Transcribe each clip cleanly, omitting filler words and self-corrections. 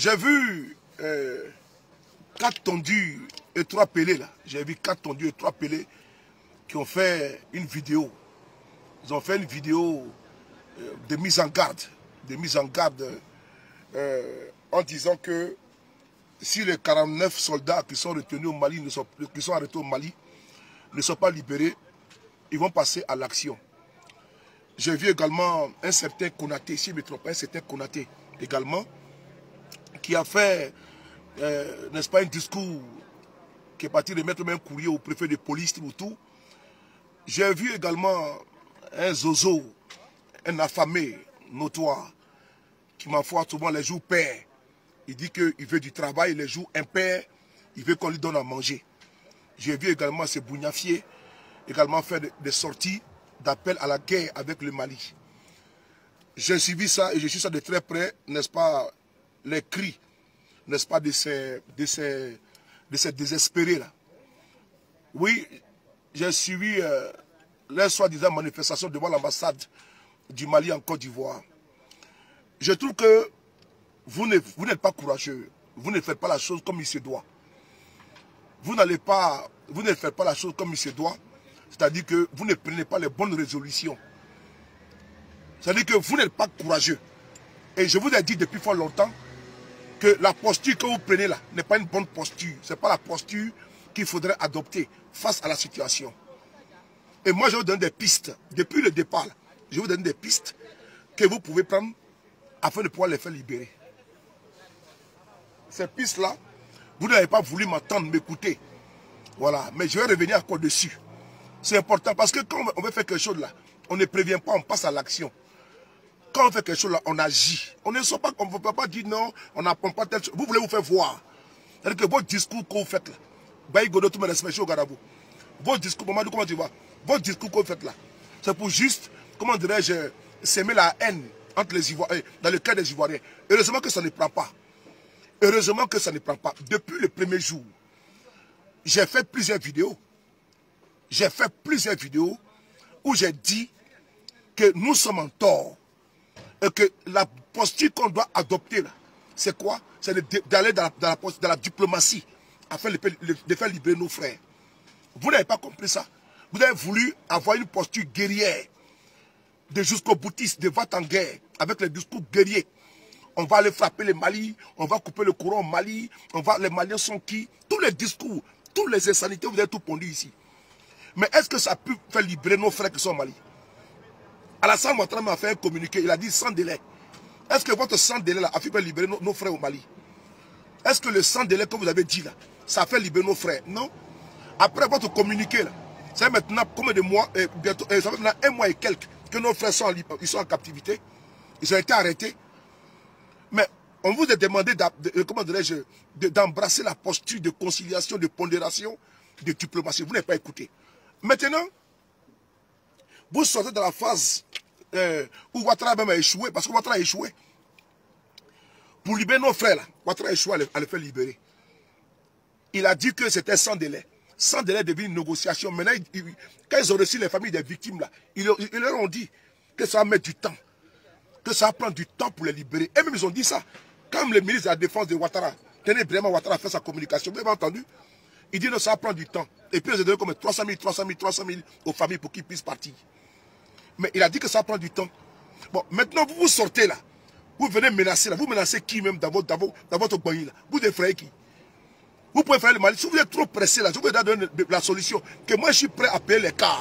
J'ai vu 4 tondus et 3 pelés là. J'ai vu 4 tondus et 3 pelés qui ont fait une vidéo. Ils ont fait une vidéo de mise en garde. De mise en garde en disant que si les 49 soldats qui sont retenus au Mali, qui sont arrêtés au Mali, ne sont pas libérés, ils vont passer à l'action. J'ai vu également un certain Konaté, si je ne me trompe pas, un certain Konaté également, qui a fait, n'est-ce pas, un discours qui est parti remettre un courrier au préfet de police ou tout. J'ai vu également un zozo, un affamé notoire, qui m'envoie souvent les jours pairs. Il dit qu'il veut du travail, les jours impairs, il veut qu'on lui donne à manger. J'ai vu également ce bougnafier également faire des sorties d'appel à la guerre avec le Mali. J'ai suivi ça et je suis ça de très près, n'est-ce pas, les cris, n'est-ce pas, de ces désespérés-là. Oui, j'ai suivi les soi-disant manifestations devant l'ambassade du Mali en Côte d'Ivoire. Je trouve que vous n'êtes pas courageux. Vous ne faites pas la chose comme il se doit. Vous ne faites pas la chose comme il se doit. C'est-à-dire que vous ne prenez pas les bonnes résolutions. C'est-à-dire que vous n'êtes pas courageux. Et je vous ai dit depuis fort longtemps que la posture que vous prenez là n'est pas une bonne posture. Ce n'est pas la posture qu'il faudrait adopter face à la situation. Et moi, je vous donne des pistes. Depuis le départ, je vous donne des pistes que vous pouvez prendre afin de pouvoir les faire libérer. Ces pistes-là, vous n'avez pas voulu m'entendre, m'écouter. Voilà, mais je vais revenir encore dessus. C'est important parce que quand on veut faire quelque chose là, on ne prévient pas, on passe à l'action. Quand on fait quelque chose là, on agit. On ne peut pas dire non, on n'apprend pas tel chose. Vous voulez vous faire voir. C'est-à-dire que votre discours que vous faites là, votre discours, comment tu vois, votre discours que vous faites là, c'est pour juste, comment dirais-je, s'aimer la haine entre les Ivoiriens, dans le cas des Ivoiriens. Heureusement que ça ne prend pas. Heureusement que ça ne prend pas. Depuis le premier jour, j'ai fait plusieurs vidéos. J'ai fait plusieurs vidéos où j'ai dit que nous sommes en tort. Et que la posture qu'on doit adopter là, c'est quoi? C'est d'aller dans la diplomatie afin de faire libérer nos frères. Vous n'avez pas compris ça. Vous avez voulu avoir une posture guerrière, de jusqu'au boutiste, de va en guerre, avec les discours guerriers. On va aller frapper le Mali, on va couper le courant au Mali, les Maliens sont qui? Tous les discours, tous les insanités, vous avez tout pondu ici. Mais est-ce que ça a pu faire libérer nos frères qui sont au Mali? Alassane Ouattara m'a fait un communiqué, il a dit sans délai. Est-ce que votre sans délai là a fait libérer nos frères au Mali? Est-ce que le sans délai que vous avez dit là, ça a fait libérer nos frères? Non. Après votre communiqué là, ça fait maintenant combien de mois, bientôt, ça fait maintenant 1 mois et quelques que nos frères sont en captivité. Ils ont été arrêtés. Mais on vous a demandé d'embrasser la posture de conciliation, de pondération, de diplomatie. Vous n'avez pas écouté. Maintenant, vous sortez dans la phase où Ouattara même a échoué, parce que Ouattara a échoué. Pour libérer nos frères, là, Ouattara a échoué à les faire libérer. Il a dit que c'était sans délai. Sans délai devient une négociation. Maintenant, quand ils ont reçu les familles des victimes, là, ils leur ont dit que ça va mettre du temps. Que ça va prendre du temps pour les libérer. Et même ils ont dit ça. Quand le ministre de la Défense de Ouattara, tenez vraiment Ouattara a fait sa communication, vous avez entendu? Il dit que ça va prendre du temps. Et puis ils ont donné comme 300 000 aux familles pour qu'ils puissent partir. Mais il a dit que ça prend du temps. Bon, maintenant vous sortez là. Vous venez menacer là. Vous menacez qui même dans votre bagny là? Vous effrayez qui? Vous pouvez faire le mal. Si vous êtes trop pressé là, je vous donne la solution. Que moi je suis prêt à payer les cas.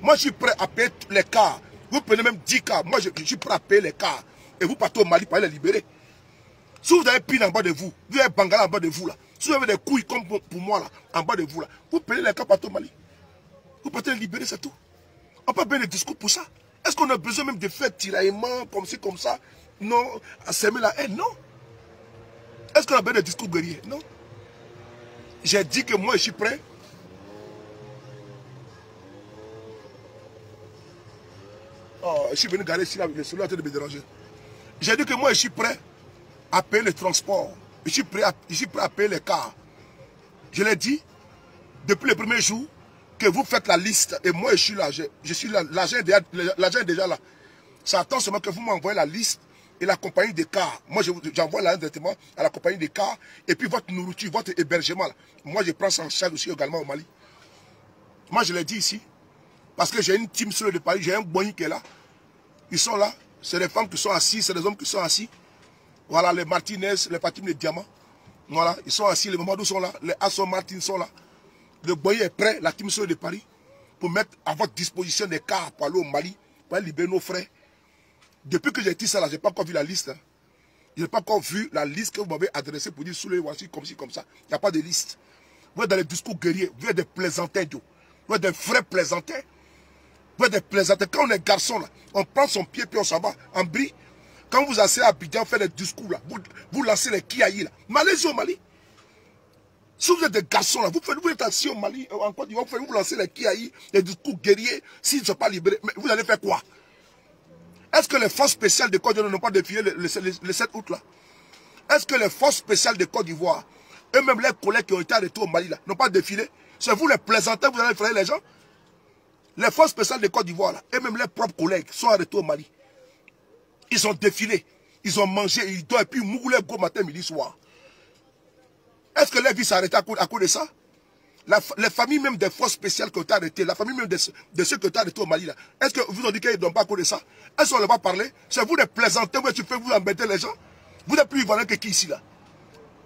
Moi je suis prêt à payer les cas. Vous prenez même 10 cas. Moi je suis prêt à payer les cas. Et vous partez au Mali pour aller les libérer. Si vous avez pine en bas de vous, vous avez Bangala en bas de vous là. Si vous avez des couilles comme pour moi là, en bas de vous là, vous prenez les cas partout au Mali. Vous partez les libérer, c'est tout. On peut bien des discours pour ça. Est-ce qu'on a besoin même de faire tiraillement comme ci, comme ça? Non. À s'aimer la haine? Non. Est-ce qu'on a besoin de discours guerriers? Non. J'ai dit que moi je suis prêt. Oh, je suis venu garer ici, le soleil est en train de me déranger. J'ai dit que moi je suis prêt à payer le transport. Je suis prêt à payer les cars. Je l'ai dit depuis le premier jour que vous faites la liste et moi je suis là. Je suis là. L'agent est déjà là. Ça attend seulement que vous m'envoyez la liste et la compagnie des cars. Moi, j'envoie l'argent directement à la compagnie des cars. Et puis votre nourriture, votre hébergement. Là. Moi, je prends ça en charge aussi également au Mali. Moi, je l'ai dit ici. Parce que j'ai une team sur le Paris, j'ai un boigny qui est là. Ils sont là. C'est les femmes qui sont assises, c'est les hommes qui sont assis. Voilà, les Martinez, les Fatim, les Diamants. Voilà, ils sont assis, les Mamadou sont là, les Asson Martin sont là. Le boyer est prêt, la team sur de Paris, pour mettre à votre disposition des cars pour aller au Mali, pour aller libérer nos frères. Depuis que j'ai dit ça là, je n'ai pas encore vu la liste. Hein. Je n'ai pas encore vu la liste que vous m'avez adressée pour dire sous les voici, comme ci, comme ça. Il n'y a pas de liste. Vous êtes dans les discours guerriers, vous êtes des plaisantins, vous êtes des vrais plaisantins. Vous êtes des plaisantins. Quand on est garçon, là, on prend son pied puis on s'en va en brie. Quand vous asseyez à Abidjan, faites des discours là, vous lancez les kiaïs là. Mais allez-y au Mali. Si vous êtes des garçons là, vous êtes assis au Mali, en Côte d'Ivoire, vous lancez les kiaïs, les discours guerriers, s'ils ne sont pas libérés, mais vous allez faire quoi? Est-ce que les forces spéciales de Côte d'Ivoire n'ont pas défilé le 7 août là? Est-ce que les forces spéciales de Côte d'Ivoire, eux-mêmes les collègues qui ont été arrêtés au Mali là, n'ont pas défilé? C'est vous les plaisantins, vous allez faire les gens? Les forces spéciales de Côte d'Ivoire là, eux-mêmes les propres collègues sont arrêtés au Mali. Ils ont défilé, ils ont mangé, ils dorment, et puis ils mourent go matin, midi, soir. Est-ce que les vies s'arrêtent à cause de ça? Les familles même des forces spéciales qui ont été arrêtées, la famille même de ceux qui ont été arrêtés au Mali, là, est-ce que vous ont dit qu'ils ne donnent pas à cause de ça? Est-ce qu'on ne va pas parler? C'est vous les plaisantins, tu fais vous embêter les gens? Vous n'êtes plus ivoiriens que qui ici là?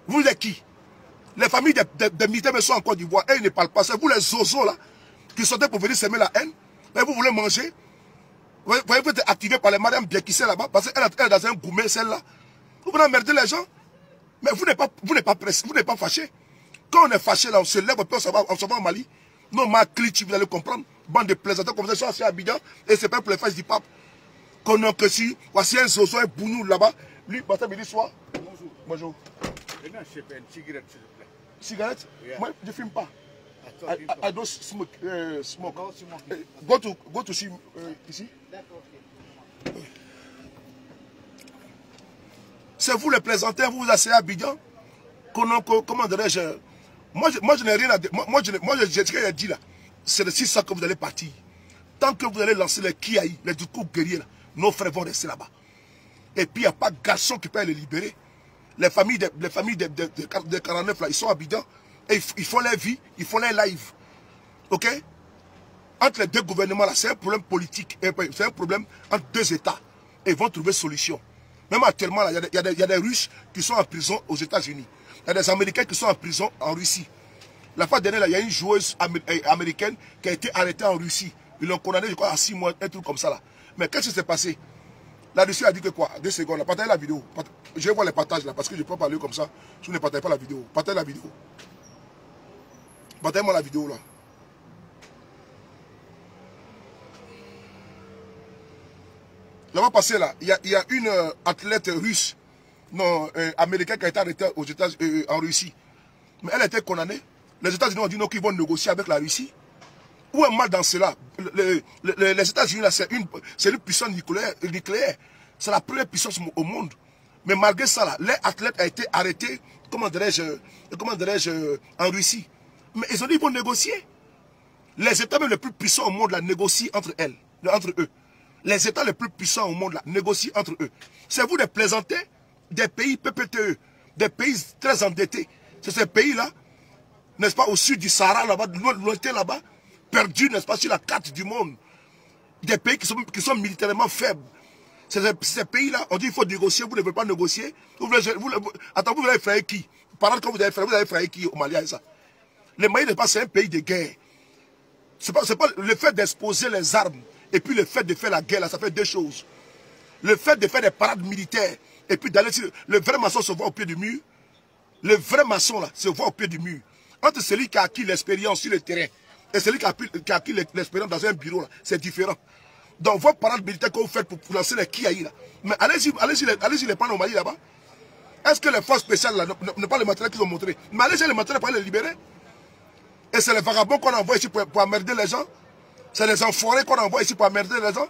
Vous êtes qui? Les familles des militaires sont en Côte d'Ivoire et ils ne parlent pas. C'est vous les zozos là, qui sortaient pour venir semer la haine. Et vous voulez manger? Vous voyez, vous êtes activé par les madame bien qui sont là-bas, parce qu'elle est dans un gourmet, celle-là. Vous voulez emmerder les gens? Mais vous n'êtes pas pressé, vous n'êtes pas fâché. Quand on est fâché là, on se lève, on s'en va au Mali. Non, ma cliché, vous allez comprendre. Bande de plaisantins comme ça, ils sont à Abidjan, et c'est pas pour les fêtes du pape. Qu'on a que si, voici un zozo, un bounou là-bas. Lui, matin, midi, soir. Bonjour. Bonjour. Maintenant, je fais une cigarette, s'il vous plaît. Cigarette? Yeah. Moi, je ne fume pas. I don't smoke. Smoke. No smoking. Go to see ici. D'accord, ok. C'est vous les plaisantins, vous vous asseyez à Abidjan. Comment dirais-je? Moi, je n'ai rien à dire. Moi, je dit là. C'est de 600 que vous allez partir. Tant que vous allez lancer les kiaïs, les discours guerriers, là, nos frères vont rester là-bas. Et puis, il n'y a pas de garçon qui peut les libérer. Les familles de 49 là, ils sont à Abidjan. Et ils font leur vie, ils font leur live. Ok? Entre les deux gouvernements là, c'est un problème politique. C'est un problème entre deux États. Et ils vont trouver solution. Même actuellement, il y a des Russes qui sont en prison aux États-Unis. Il y a des Américains qui sont en prison en Russie. La fois dernière, il y a une joueuse américaine qui a été arrêtée en Russie. Ils l'ont condamnée, je crois, à 6 mois, un truc comme ça là. Mais qu'est-ce qui s'est passé? La Russie a dit que quoi? 2 secondes, là, partagez la vidéo. Je vais voir les partages là, parce que je ne peux pas parler comme ça. Si vous ne partagez pas la vidéo. Partagez la vidéo. Partagez-moi la vidéo là. Là-bas passé là, il y a une athlète russe, non, américaine qui a été arrêtée aux États-Unis, en Russie. Mais elle a été condamnée. Les États-Unis ont dit non, qu'ils vont négocier avec la Russie. Où est mal dans cela? Les États-Unis, c'est une puissance nucléaire. C'est la première puissance au monde. Mais malgré ça, là, les athlètes ont été arrêtés, comment dirais-je, en Russie. Mais ils ont dit qu'ils vont négocier. Les États même les plus puissants au monde là, négocient entre eux. Les États les plus puissants au monde là, négocient entre eux. C'est vous des plaisantins des pays PPTE, des pays très endettés. C'est ces pays-là, n'est-ce pas, au sud du Sahara, là-bas, lointain là-bas, perdus, n'est-ce pas, sur la carte du monde. Des pays qui sont militairement faibles. Ces pays-là, on dit qu'il faut négocier, vous ne voulez pas négocier. Attends, vous allez faire qui? Pendant que vous allez faire qui au Mali, ça? Le Mali n'est pas, c'est un pays de guerre. C'est pas le fait d'exposer les armes et puis le fait de faire la guerre, là, ça fait deux choses. Le fait de faire des parades militaires et puis d'aller sur... Le vrai maçon se voit au pied du mur. Le vrai maçon, là, se voit au pied du mur. Entre celui qui a acquis l'expérience sur le terrain et celui qui a acquis l'expérience dans un bureau, c'est différent. Donc, vos parades militaires que vous faites pour lancer les kiaïs, là. Mais allez-y les prendre au Mali, là-bas. Est-ce que les forces spéciales, là, ne pas le matériel qu'ils ont montré? Mais allez-y les matériels pour les libérer. Et c'est les vagabonds qu'on envoie ici pour emmerder les gens. C'est les enfoirés qu'on envoie ici pour emmerder les gens.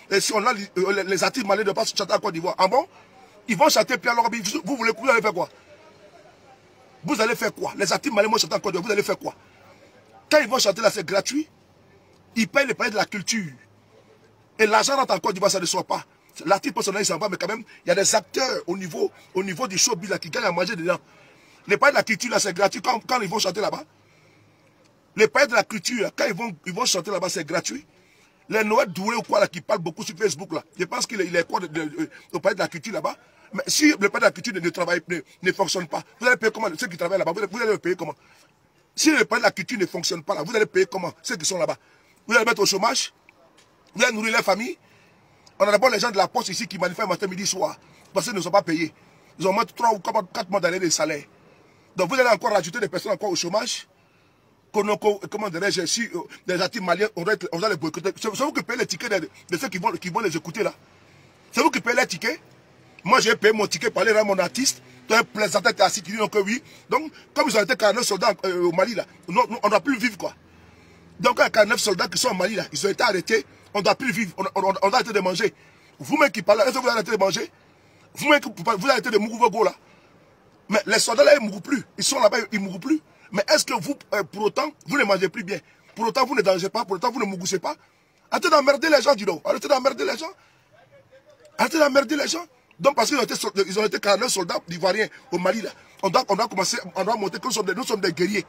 Et si on a les artistes maliens de pas chanter à Côte d'Ivoire. Ah bon? Ils vont chanter puis alors, vous allez faire quoi? Vous allez faire quoi? Les artistes maliens vont chanter en Côte d'Ivoire, vous allez faire quoi? Quand ils vont chanter là, c'est gratuit. Ils payent les pays de la culture. Et l'argent rentre en Côte d'Ivoire, ça ne sort pas. L'artiste personnel, il s'en va, mais quand même, il y a des acteurs au niveau du showbiz là, qui gagnent à manger dedans. Les paillettes de la culture, là, c'est gratuit quand ils vont chanter là-bas. Les paillettes de la culture, là, quand ils vont chanter là-bas, c'est gratuit. Les Noël Doué ou quoi, là, qui parlent beaucoup sur Facebook, là, je pense qu'il est quoi au paillettes de la culture là-bas. Mais si le paillettes de la culture ne fonctionne pas, vous allez payer comment? Ceux qui travaillent là-bas, vous allez payer comment? Si le paillettes de la culture ne fonctionne pas là, vous allez payer comment? Ceux qui sont là-bas. Vous allez mettre au chômage, vous allez nourrir leur famille. On a d'abord les gens de la poste ici qui manifestent matin, midi, soir, parce qu'ils ne sont pas payés. Ils ont moins 3 ou 4 mois d'année de salaire. Donc vous allez encore rajouter des personnes encore au chômage. Comment dirais-je, si des artistes maliens, on doit les boycotter. C'est vous qui payez les tickets de ceux qui vont les écouter là. C'est vous qui payez les tickets. Moi j'ai payé mon ticket pour aller à mon artiste. Tu es un plaisantin, tu es assis, tu dis que oui. Donc, comme ils ont été 49 soldats au Mali là, on ne doit plus vivre quoi. Donc, il y a 49 soldats qui sont au Mali là, ils ont été arrêtés. On ne doit plus vivre, on doit arrêter de manger. Vous-même qui parlez, est-ce que vous arrêtez de manger? Vous-même qui vous arrêtez de mourir vos go là. Mais les soldats là, ils ne mourent plus. Ils sont là-bas, ils ne mourent plus. Mais est-ce que vous, pour autant, vous ne mangez plus bien? Pour autant, vous ne dangez pas, pour autant, vous ne mougoussez pas? Arrêtez d'emmerder les gens, dis donc. Arrêtez d'emmerder les gens. Arrêtez d'emmerder les gens. Donc, parce qu'ils ont été 49 soldats ivoiriens au Mali là. On doit commencer, on doit montrer que nous sommes des guerriers.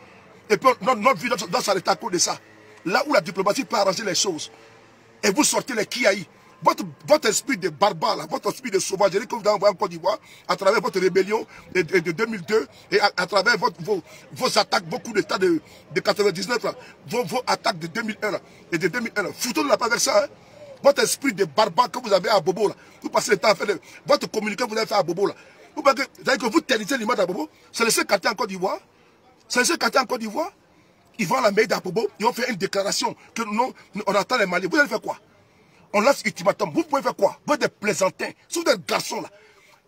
Et puis, notre vie doit s'arrêter à cause de ça. Là où la diplomatie peut arranger les choses. Et vous sortez les kiaïs. Votre esprit de barbare, là, votre esprit de sauvagerie que vous avez envoyé en Côte d'Ivoire, à travers votre rébellion de 2002 et à travers vos attaques, vos coups d'État de 99, là, vos attaques de 2001 là, et de 2001. Foutons-nous pas avec ça. Hein. Votre esprit de barbare que vous avez à Bobo, là, vous passez le temps à faire votre communiqué que vous avez fait à Bobo. Là. Vous voyez que vous ternissez l'image à Bobo. C'est le seul quartier en Côte d'Ivoire. C'est le seul quartier en Côte d'Ivoire. Ils vont à la mairie d'Abobo, ils ont fait une déclaration que nous, on attend les Maliens. Vous allez faire quoi? On lance ultimatum. Vous pouvez faire quoi? Vous êtes des plaisantins. Si vous êtes garçons là,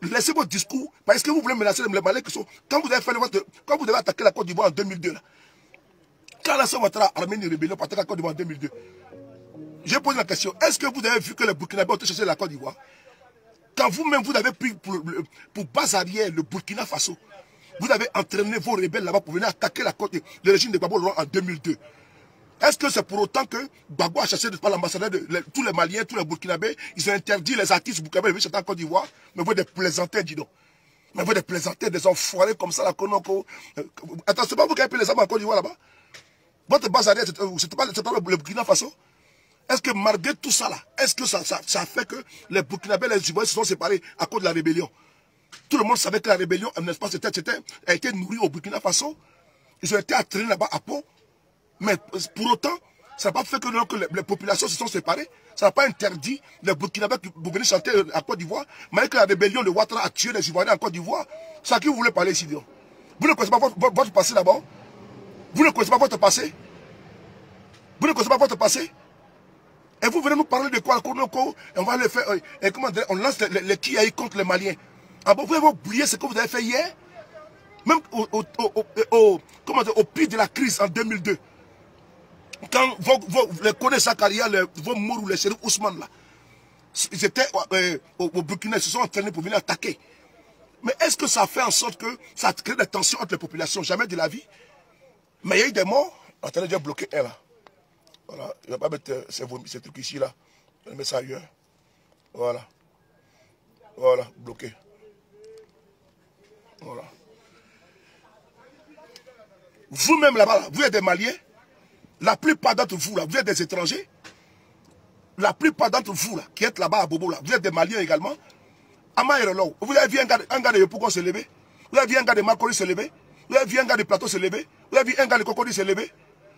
laissez votre discours. Parce que vous voulez menacer les Maliens qui sont. Quand vous avez attaqué la Côte d'Ivoire en 2002, là, quand la Ouattara a armé une rébellion pour attaquer la Côte d'Ivoire en 2002, j'ai posé la question, est-ce que vous avez vu que les Burkinabés ont été chercher la Côte d'Ivoire? Quand vous-même, vous avez pris pour base arrière le Burkina Faso, vous avez entraîné vos rebelles là-bas pour venir attaquer le régime de Gbagbo en 2002. Est-ce que c'est pour autant que Gbagbo a chassé par l'ambassadeur tous les Maliens, tous les Burkinabés, ils ont interdit les artistes burkinabés de venir chanter en Côte d'Ivoire? Mais vous êtes des plaisantins, dis donc. Mais vous êtes des plaisantins, des enfoirés comme ça, là, attends, c'est pas vous qui avez payé les armes en Côte d'Ivoire là-bas? Votre base arrière, c'était pas le Burkina Faso? Est-ce que malgré tout ça là, est-ce que ça fait que les Burkinabés et les Ivoiriens se sont séparés à cause de la rébellion? Tout le monde savait que la rébellion, n'est-ce pas, a été nourrie au Burkina Faso. Ils ont été entraînés là-bas à Pau. Mais pour autant, ça n'a pas fait que les populations se sont séparées. Ça n'a pas interdit les Burkinabés pour venir chanter à Côte d'Ivoire. Malgré que la rébellion de Ouattara a tué les Ivoiriens en Côte d'Ivoire. C'est à qui vous voulez parler ici, donc? Vous ne connaissez pas votre passé d'abord? Vous ne connaissez pas votre passé? Vous ne connaissez pas votre passé? Et vous venez nous parler de quoi? On va le faire. Et comment dire, on lance les kiaïs contre les Maliens. Ah bon, vous avez oublié ce que vous avez fait hier? Même au pire de la crise en 2002. Quand les Koné Sakaria, vos Mourou, les Chérif Ousmane, là, ils étaient au Burkina, ils se sont entraînés pour venir attaquer. Mais est-ce que ça fait en sorte que ça crée des tensions entre les populations? Jamais de la vie. Mais il y a eu des morts. Attendez, j'ai bloqué un là. Voilà, il ne va pas mettre ces trucs ici là. Je vais mettre ça ailleurs. Voilà. Voilà, bloqué. Voilà. Vous-même là-bas, vous êtes des Maliens. La plupart d'entre vous là, vous êtes des étrangers. La plupart d'entre vous là, qui êtes là-bas à Bobo là, vous êtes des Maliens également. Vous avez vu un gars de Yopougon se lever. Vous avez vu un gars de Makori se lever. Vous avez vu un gars de Plateau se lever. Vous avez vu un gars de Cocody se lever.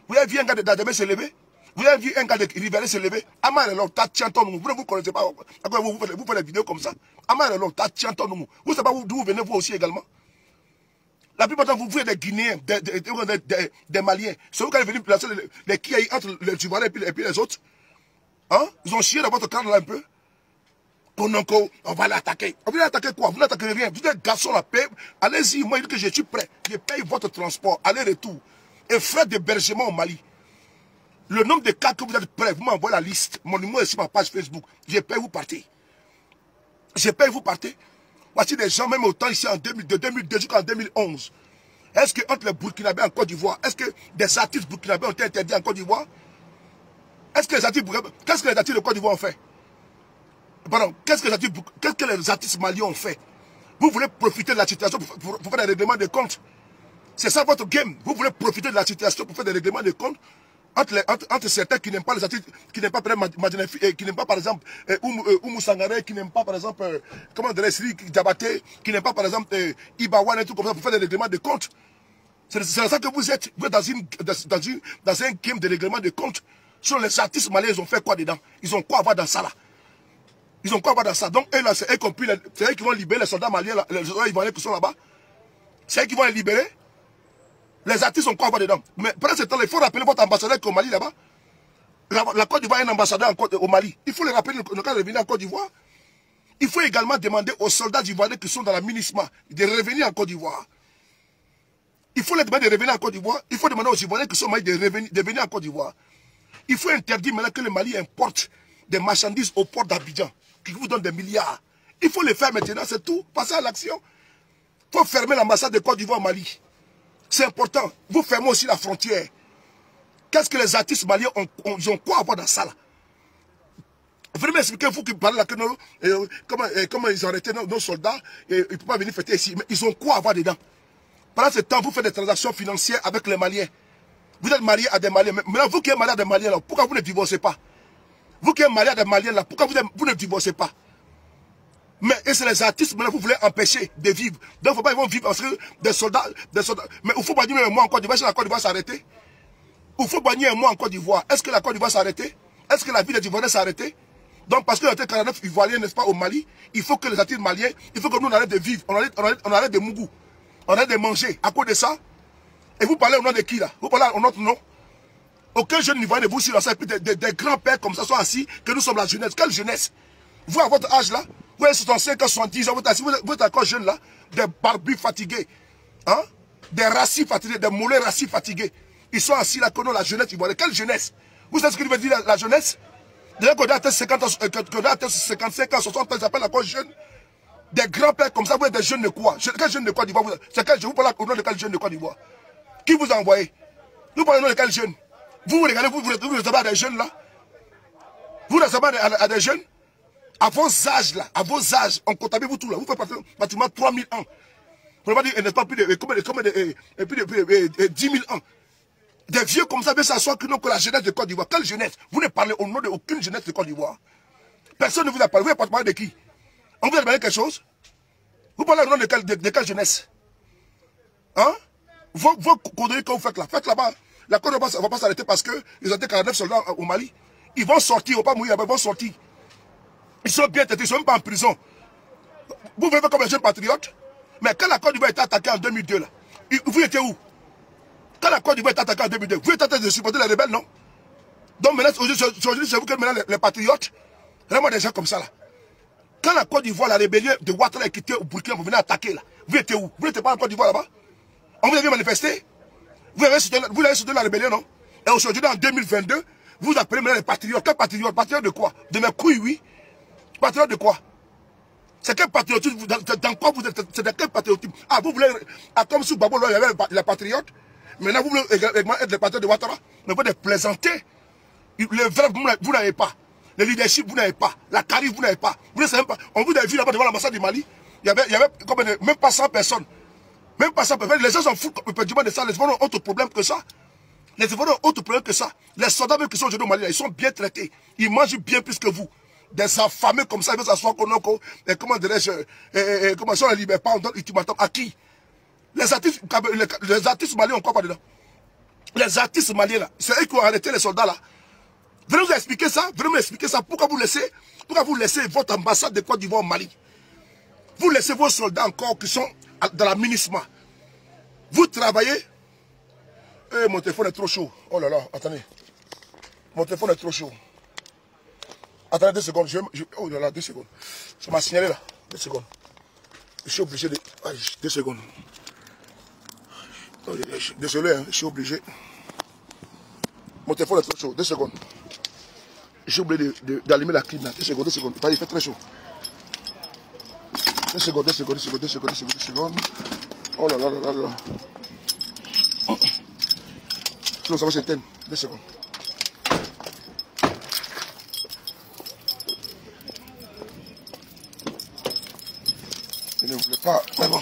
Vous avez vu un gars de Dademé se lever. Vous avez vu un gars de Rivéré se lever. Vous ne vous connaissez pas. Vous faites des vidéos comme ça. Vous ne savez pas d'où vous venez vous aussi également. La plupart d'entre vous êtes des Guinéens, des Maliens. C'est vous qui avez venu placer les kiaïs entre les Ivoiriens et puis les autres. Hein? Ils ont chié dans votre cadre là un peu. On va l'attaquer. On va l'attaquer quoi? Vous n'attaquez rien. Vous êtes garçon là, allez-y, moi je dis que je suis prêt. Je paye votre transport, aller-retour. Et frais d'hébergement au Mali. Le nombre de cas que vous êtes prêts, vous m'envoyez la liste. Mon numéro est sur ma page Facebook. Je paye, vous partez. Je paye, vous partez. Voici des gens, même autant ici de 2002 jusqu'en 2011. Est-ce que entre les Burkinabés en Côte d'Ivoire, est-ce que des artistes burkinabés ont été interdits en Côte d'Ivoire? Est-ce que les artistes burkinabés, qu'est-ce que les artistes de Côte d'Ivoire ont fait? Pardon, qu'est-ce que les artistes maliens ont fait? Vous voulez profiter de la situation pour faire des règlements de compte. C'est ça votre game. Vous voulez profiter de la situation pour faire des règlements de compte entre certains qui n'aiment pas les artistes, qui n'aiment pas qui n'aiment pas par exemple Oumou Sangaré, qui n'aiment pas par exemple comment dirais-je, Diabaté, qui n'aiment pas par exemple Ibawan et tout comme ça pour faire des règlements de compte. C'est ça que vous êtes. Vous êtes dans un game de règlement de compte. Sur les artistes maliens, ils ont fait quoi dedans? Ils ont quoi à voir dans ça là? Ils ont quoi à voir dans ça? Donc eux là, c'est eux qui vont libérer les soldats maliens, là, les soldats ivoiriens qui sont là-bas. C'est eux qui vont les libérer. Les artistes ont quoi à voir dedans? Mais pendant ce temps, il faut rappeler votre ambassadeur qui est au Mali là-bas. La Côte d'Ivoire a un ambassadeur au Mali. Il faut le rappeler quand il revenir en Côte d'Ivoire. Il faut également demander aux soldats ivoiriens qui sont dans la MINUSMA de revenir en Côte d'Ivoire. Il faut les demander de revenir en Côte d'Ivoire. Il faut demander aux Ivoiriens qui sont au Mali de venir en Côte d'Ivoire. Il faut interdire maintenant que le Mali importe des marchandises au port d'Abidjan, qui vous donnent des milliards. Il faut le faire maintenant, c'est tout. Passer à l'action. Il faut fermer l'ambassade de Côte d'Ivoire au Mali. C'est important. Vous fermez aussi la frontière. Qu'est-ce que les artistes maliens ils ont quoi à voir dans ça là? Venez m'expliquer, vous qui parlez là, comment ils ont arrêté nos soldats, et ils ne peuvent pas venir fêter ici. Mais ils ont quoi à voir dedans? Pendant ce temps, vous faites des transactions financières avec les Maliens. Vous êtes marié à des Maliens. Maintenant, vous qui êtes marié à des Maliens, là, pourquoi vous ne divorcez pas? Vous qui êtes marié à des Maliens, là, pourquoi vous ne divorcez pas? Mais c'est les artistes, maintenant, vous voulez empêcher de vivre. Donc, il ne faut pas qu'ils vont vivre parce que des soldats. Mais il faut pas dire un mois en Côte d'Ivoire, est-ce que la Côte d'Ivoire s'est arrêtée? Il faut gagner un mois en Côte d'Ivoire. Est-ce que la Côte d'Ivoire s'est arrêtée? Est-ce que la vie des Ivoiriens s'est arrêtée? Donc, parce que l'article 49 ivoirien, n'est-ce pas, au Mali, il faut que les artistes maliens, il faut que nous on arrête de vivre, on arrête de mougou, on arrête de manger. À cause de ça, et vous parlez au nom de qui là? Vous parlez au nom de nom? Aucun jeune Ivoirien ne vous suit dans ça, et puis des grands-pères comme ça sont assis, que nous sommes la jeunesse. Quelle jeunesse? Vous, à votre âge là, vous êtes 65 ans, 70 ans, vous êtes encore jeune là, des barbus fatigués, hein? Des racis fatigués, des mollets racis fatigués. Ils sont assis là, comme la jeunesse ivoirienne. Quelle jeunesse? Vous savez ce que veut dire la jeunesse? Déjà qu'on a atteint 50 ans, qu'on a atteint 55 ans, 60 ans, ils s'appellent encore jeunes. Des grands-pères comme ça, vous êtes des jeunes de quoi? Quel jeune de quoi d'Ivoire? C'est quel jeune? Vous parlez au nom de quel jeune de quoi d'Ivoire? Qui vous a envoyé? Vous parlez au nom de quel jeune? Vous regardez, vous ressemblez à des jeunes là? Vous ressemblez à des jeunes? À vos âges là, à vos âges, on comptabilise vous tout là, vous faites pratiquement 3000 ans. Vous ne pouvez pas dire, n'est-ce pas, plus de 10 000 ans. Des vieux comme ça veulent s'asseoir que la jeunesse de Côte d'Ivoire. Quelle jeunesse? Vous ne parlez au nom d'aucune jeunesse de Côte d'Ivoire. Personne ne vous a parlé. Vous n'avez pas parlé de qui? On vous a demandé quelque chose? Vous parlez au nom de quelle jeunesse? Hein? Vos conneries que vous faites là. Faites là-bas. La Côte d'Ivoire ne va pas s'arrêter parce qu'ils ont été 49 soldats au Mali. Ils vont sortir, ils ne vont pas mourir, ils vont sortir. Ils sont bien traités, ils ne sont même pas en prison. Vous vivez comme un jeune patriote. Mais quand la Côte d'Ivoire a été attaquée en 2002, là, vous étiez où? Quand la Côte d'Ivoire est attaquée en 2002, vous êtes en train de supporter les rebelles, non? Donc maintenant, aujourd'hui, c'est vous que maintenant les patriotes, vraiment des gens comme ça là. Quand la Côte d'Ivoire, la rébellion de Ouattara est quittée au Burkina, vous venez attaquer là. Vous étiez où? Vous n'étiez pas en Côte d'Ivoire là-bas? On vous a vu manifester? Vous avez soutenu la rébellion, non? Et aujourd'hui, en 2022, vous appelez maintenant les patriotes. Quel patriote? Patriote de quoi? De mes couilles, oui. Patriote de quoi? C'est quel patriotisme? Dans quoi vous êtes? C'est de quel patriotisme? Ah, vous voulez, comme sous Babo, il y avait les patriotes. Maintenant, vous voulez également être les patriotes de Ouattara. Mais vous êtes plaisanter. Le vrai, vous n'avez pas. Le leadership, vous n'avez pas. La charisme, vous n'avez pas. Vous ne savez même pas. On vous a vu là-bas devant l'ambassade du Mali. Il y avait comme même pas 100 personnes. Même pas 100 personnes. Les gens s'en foutent complètement de ça. Les Ivoiriens ont autre problème que ça. Les Ivoiriens ont autre problème que ça. Les soldats même qui sont aujourd'hui au Mali, là, ils sont bien traités. Ils mangent bien plus que vous. Des affamés comme ça, ils veulent s'asseoir comment dirais-je, comment ça, on ne libère pas, on donne ultimatum à qui? Les artistes maliens ont quoi pas dedans? Les artistes maliens là, c'est eux qui ont arrêté les soldats là. Venez vous expliquer ça, venez m'expliquer ça. Pourquoi vous laissez votre ambassade de Côte d'Ivoire au Mali? Vous laissez vos soldats encore qui sont dans la MINUSMA. Vous travaillez. Eh, mon téléphone est trop chaud. Oh là là, attendez. Mon téléphone est trop chaud. Attendez 2 secondes. Oh là là, 2 secondes. Ça m'a signalé là. 2 secondes. Je suis obligé de. 2 secondes. Oh, désolé, hein, je suis obligé. Mon téléphone est trop chaud. 2 secondes. Je suis obligé d'allumer la clim là. 2 secondes, 2 secondes. Il fait très chaud. 2 secondes, 2 secondes, 2 secondes, 2 secondes, 2 secondes. Oh là là là là là. Sinon ça va s'éteindre. 2 secondes. pas. Mais bon.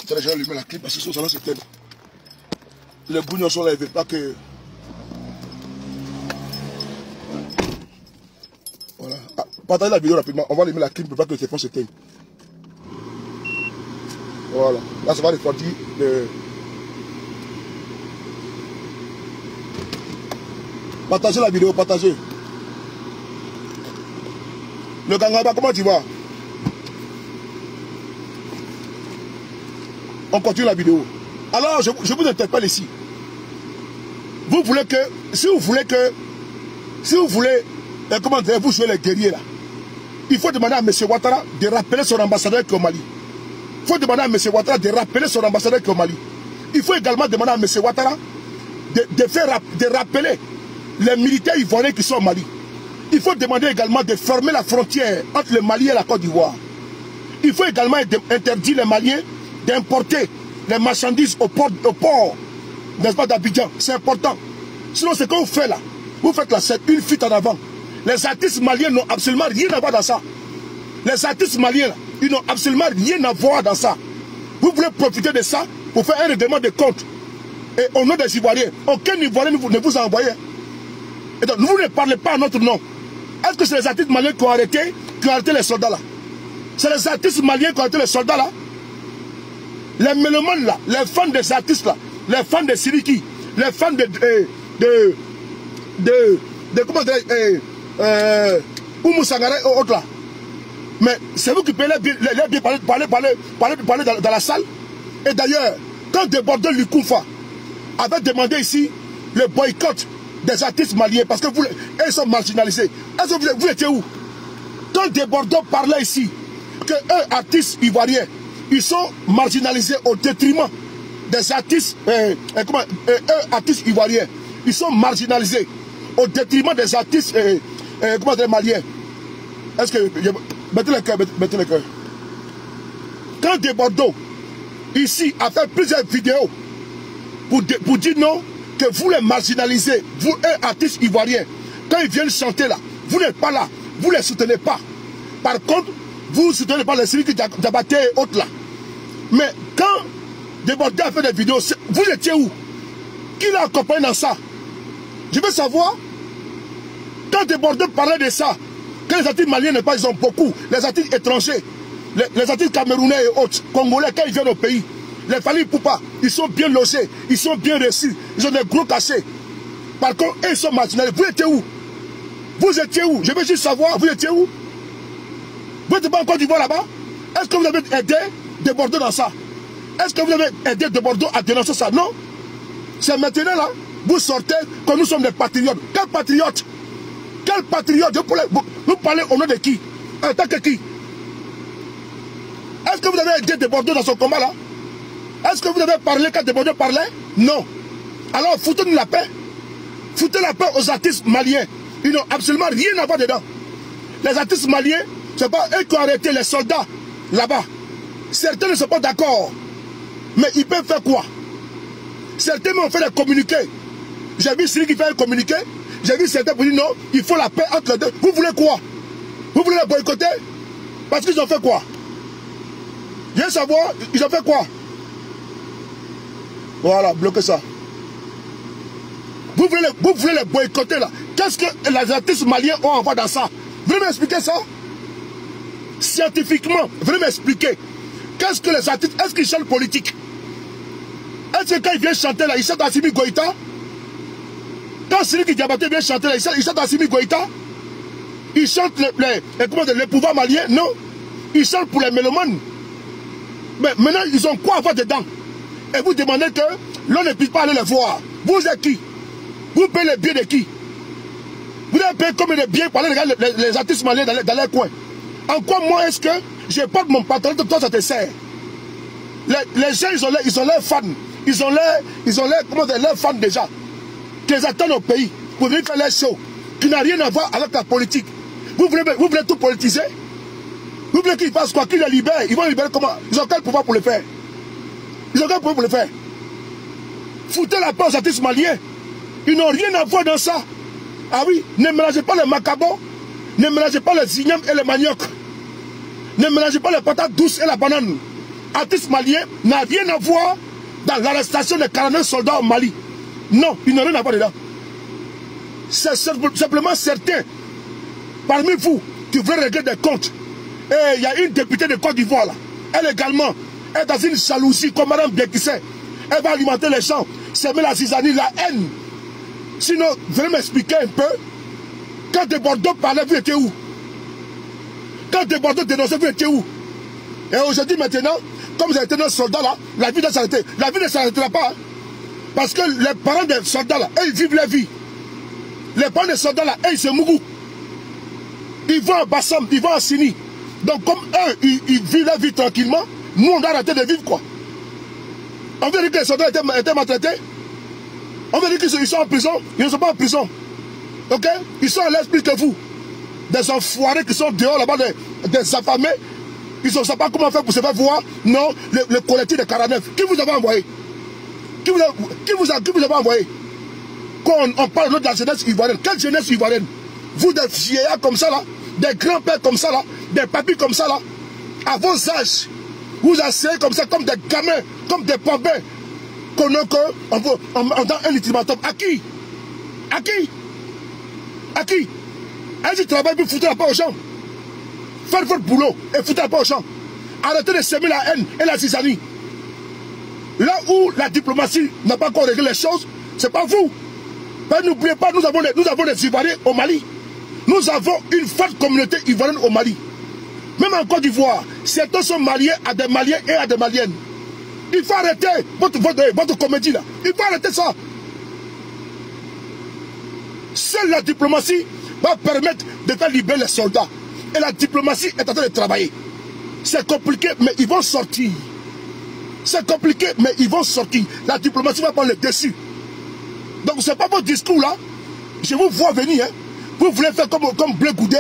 Je vais allumer la clé parce que ça va s'éteindre. Les bouillons sont là, ils ne veulent pas que. Voilà. Ah, partagez la vidéo rapidement. On va allumer la clé pour pas que le téléphone s'éteigne. Voilà. Là, ça va refroidir le. Partagez la vidéo, partagez. Le Gangaba, comment tu vas? On continue la vidéo. Alors, je vous interpelle ici. Vous voulez que, si vous voulez, comment dire, vous jouez les guerriers là, il faut demander à M. Ouattara de rappeler son ambassadeur qui est au Mali. Il faut demander à M. Ouattara de rappeler son ambassadeur qui est au Mali. Il faut également demander à M. Ouattara de rappeler les militaires ivoiriens qui sont au Mali. Il faut demander également de fermer la frontière entre le Mali et la Côte d'Ivoire. Il faut également interdire les Maliens d'importer les marchandises au port n'est-ce pas, d'Abidjan. C'est important. Sinon, ce que vous faites là, vous faites là, c'est une fuite en avant. Les artistes maliens n'ont absolument rien à voir dans ça. Les artistes maliens, là, ils n'ont absolument rien à voir dans ça. Vous voulez profiter de ça pour faire un règlement de compte. Et au nom des Ivoiriens, aucun Ivoirien ne vous a envoyé. Et donc, vous ne parlez pas à notre nom. Est-ce que c'est les artistes maliens qui ont arrêté les soldats là? C'est les artistes maliens qui ont arrêté les soldats là? Les mélomanes là, les fans des artistes là, les fans de Siriki, les fans de comment dire, Oumou Sangare et autres là. Mais c'est vous qui payez les billets parler dans la salle. Et d'ailleurs, quand Débordeur Lukufa avait demandé ici le boycott des artistes maliens, parce que ils sont marginalisés. Est-ce que vous étiez où? Quand Débordeur parlait ici, que eux, artistes ivoiriens, ils sont marginalisés au détriment des artistes, artistes ivoiriens. Ils sont marginalisés au détriment des artistes maliens. Est-ce que... Mettez le cœur, mettez le cœur. Quand Débordeur, ici, a fait plusieurs vidéos pour dire non, que vous les marginalisez, vous, artistes ivoiriens, quand ils viennent chanter là, vous n'êtes pas là, vous ne les soutenez pas. Par contre, vous ne soutenez pas les Siriki Diabaté et autres là. Mais quand Débordeur a fait des vidéos, vous étiez où? Qui l'a accompagné dans ça? Je veux savoir, quand Débordeur parlait de ça, que les artistes maliens n'est pas, ils ont beaucoup, les artistes étrangers, les artistes camerounais et autres, congolais, quand ils viennent au pays, les familles Poupa, ils sont bien logés, ils sont bien reçus, ils ont des gros cachets. Par contre, ils sont marginalisés. Vous étiez où? Vous étiez où? Je veux juste savoir, vous étiez où? Vous n'êtes pas encore du voir là-bas? Est-ce que vous avez aidé Débordeur dans ça? Est-ce que vous avez aidé Débordeur à dénoncer ça? Non. C'est maintenant là, vous sortez que nous sommes des patriotes. Quels patriotes? Quel patriote? Vous parlez au nom de qui? En tant que qui? Est-ce que vous avez aidé Débordeur dans son combat là? Est-ce que vous avez parlé quand Débordeur parlait? Non. Alors foutez-nous la paix. Foutez la paix aux artistes maliens. Ils n'ont absolument rien à voir dedans. Les artistes maliens, c'est pas eux qui ont arrêté les soldats là-bas. Certains ne sont pas d'accord. Mais ils peuvent faire quoi? Certains m'ont fait des communiqués. J'ai vu celui qui fait un communiqué. J'ai vu certains pour dire non, il faut la paix entre les deux. Vous voulez quoi? Vous voulez les boycotter? Parce qu'ils ont fait quoi? Je veux savoir, ils ont fait quoi? Voilà, bloquez ça. Vous voulez les boycotter là. Qu'est-ce que les artistes maliens ont à voir dans ça? Vous voulez m'expliquer ça? Scientifiquement, vous voulez m'expliquer? Qu'est-ce que les artistes, est-ce qu'ils chantent politique? Est-ce que quand ils viennent chanter là, ils chantent Assimi Goïta? Quand Siriki Diabaté vient chanter là, ils chantent Assimi Goïta? Ils chantent les pouvoirs maliens? Non. Ils chantent pour les mélomanes. Mais maintenant, ils ont quoi à voir dedans? Et vous demandez que l'on ne puisse pas aller les voir. Vous êtes qui? Vous payez les billets de qui? Vous avez payé combien de billets pour aller regarder les artistes maliens dans leur coin? En quoi moi est-ce que je porte mon pantalon de toi ça te sert? Les gens ils ont leurs fans. Ils ont leurs fans déjà. Qui les attendent au pays pour venir faire leur show. Qui n'a rien à voir avec la politique. Vous voulez tout politiser? Vous voulez qu'ils fassent quoi? Qu'ils les libèrent? Ils vont les libérer comment? Ils ont quel pouvoir pour le faire? Ils ont quel pouvoir pour le faire? Foutez la paix aux artistes maliens. Ils n'ont rien à voir dans ça. Ah oui, ne mélangez pas les macabons. Ne mélangez pas les ignames et les maniocs. Ne mélangez pas les patates douces et la banane. Artiste malien n'a rien à voir dans l'arrestation des 49 soldats au Mali. Non, il n'a rien à voir dedans. C'est simplement certains parmi vous qui veulent régler des comptes. Et il y a une députée de Côte d'Ivoire là. Elle également est dans une jalousie comme Mme Bekissé. Elle va alimenter les gens, semer la zizanie, la haine. Sinon, venez m'expliquer un peu. Quand de Bordeaux parlait, vous étiez où? Quand de Bordeaux dénonçait, vous étiez où? Et aujourd'hui, maintenant, comme vous avez été un soldat là, la vie ne s'arrêter. La vie ne s'arrêtera pas. Hein. Parce que les parents des soldats là, eux, ils vivent leur vie. Les parents des soldats là, eux, ils se mourent. Ils vont à Bassam, ils vont à Sini. Donc, comme eux, ils vivent leur vie tranquillement, nous, on a arrêté de vivre quoi. On veut dire que les soldats étaient maltraités. On veut dire qu'ils sont en prison. Ils ne sont pas en prison. Ok? Ils sont à l'esprit que vous. Des enfoirés qui sont dehors là-bas, des affamés. Ils ne savent pas comment faire pour se faire voir. Non, le collectif de 49. Qui vous avez envoyé? Qui vous avez envoyé? Quand on parle de la jeunesse ivoirienne, quelle jeunesse ivoirienne? Vous, des vieillards comme ça là, des grands-pères comme ça là, des papis comme ça là, à vos âges, vous asseyez comme ça, comme des gamins, comme des pambins, qu'on donne un ultimatum. À qui? À qui? À qui? Allez-y travailler pour foutre la paix aux gens. Faites votre boulot et foutez la paix aux gens. Arrêtez de semer la haine et la zizanie. Là où la diplomatie n'a pas encore réglé les choses, c'est pas vous. N'oubliez pas, nous avons des Ivoiriens au Mali. Nous avons une forte communauté ivoirienne au Mali. Même en Côte d'Ivoire, certains sont mariés à des Maliens et à des Maliennes. Il faut arrêter votre comédie là. Il faut arrêter ça. Seule la diplomatie va permettre de faire libérer les soldats. Et la diplomatie est en train de travailler. C'est compliqué, mais ils vont sortir. C'est compliqué, mais ils vont sortir. La diplomatie va prendre le dessus. Donc, ce n'est pas votre discours là. Je vous vois venir. Hein. Vous voulez faire comme Blé Goudé.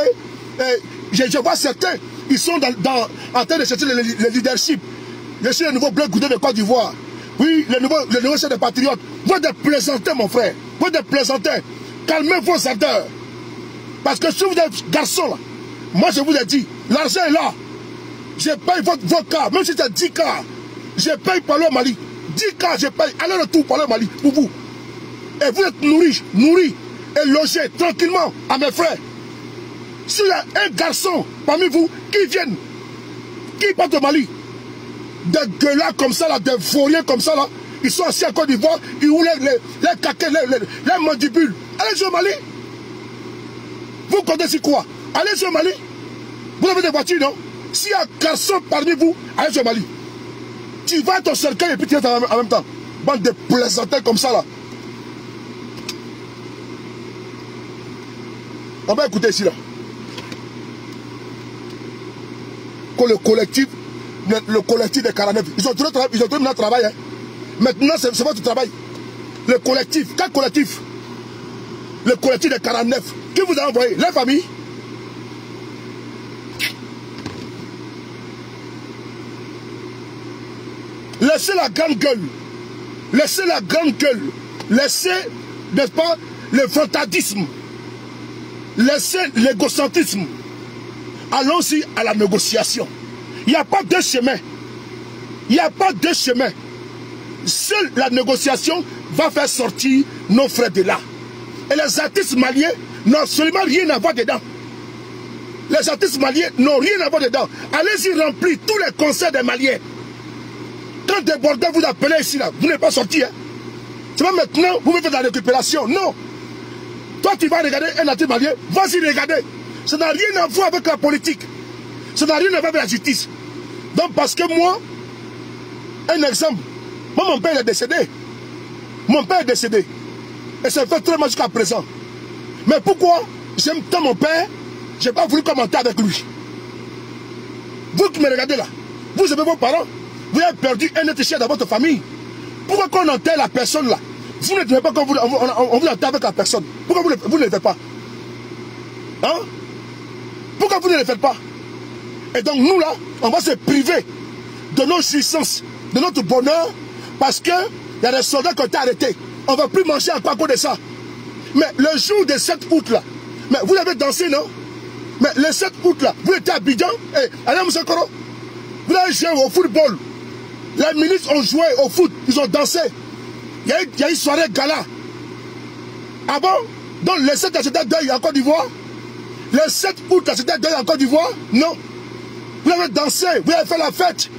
Je vois certains, ils sont en train de chercher le leadership. Je suis le nouveau Blé Goudé de Côte d'Ivoire. Oui, le nouveau chef des patriotes. Vous êtes plaisantin, mon frère. Vous êtes plaisantin. Calmez vos ardeurs. Parce que si vous êtes garçon là, moi je vous ai dit, l'argent est là. Je paye vos cas, même si c'est 10 cas. Je paye par le Mali. 10 cas, je paye. Allez-retour par le Mali pour vous. Et vous êtes nourris et logés tranquillement à mes frères. S'il y a un garçon parmi vous qui viennent, qui part au Mali, des gueulards comme ça, là, des vauriens comme ça, là, ils sont assis à Côte d'Ivoire, ils roulent les caquets, les mandibules. Allez sur Mali. Vous connaissez quoi? Allez sur Mali. Vous avez des voitures, non? S'il y a un garçon parmi vous, allez sur Mali. Tu vas à ton cercueil et puis tu es en même temps. Bande de plaisantins comme ça, là. On va écouter ici, là. Que le collectif des 49, ils ont tout le travail. Hein. Maintenant, c'est votre travail. Le collectif, quel collectif? Le collectif des 49. Qui vous a envoyé? Les familles? Laissez la grande gueule. Laissez la grande gueule. Laissez, n'est-ce pas, le frontalisme. Laissez l'égocentrisme. Allons-y à la négociation. Il n'y a pas deux chemins. Il n'y a pas deux chemins. Seule la négociation va faire sortir nos frères de là. Et les artistes maliens n'ont absolument rien à voir dedans. Les artistes maliens n'ont rien à voir dedans. Allez-y remplir tous les concerts des Maliens. Quand des Bordeaux vous appelez ici, là, vous n'êtes pas sorti. Hein. C'est pas maintenant, vous faites de la récupération. Non. Toi, tu vas regarder un artiste malien, vas-y regarder. Ça n'a rien à voir avec la politique. Ça n'a rien à voir avec la justice. Donc, parce que moi, un exemple, moi, mon père est décédé. Mon père est décédé. Et ça fait très mal jusqu'à présent. Mais pourquoi j'aime tant mon père, je n'ai pas voulu commenter avec lui. Vous qui me regardez là, vous aimez vos parents, vous avez perdu un être cher dans votre famille. Pourquoi quand on enterre la personne là, vous ne devez pas quand on vous enterre avec la personne? Pourquoi vous ne le faites pas? Hein? Pourquoi vous ne le faites pas? Et donc nous là, on va se priver de nos jouissances, de notre bonheur, parce qu'il y a des soldats qui ont été arrêtés. On ne va plus manger à cause de ça. Mais le jour de 7 août là, mais vous avez dansé, non? Mais le 7 août là, vous étiez à Abidjan, et Alain Moussakoro, vous avez joué au football. Les ministres ont joué au foot, ils ont dansé. Il y a une soirée gala. Ah bon? Donc le 7 c'était deuil en Côte d'Ivoire? Le 7 août c'était deuil en Côte d'Ivoire? Non. Vous avez dansé, vous avez fait la fête.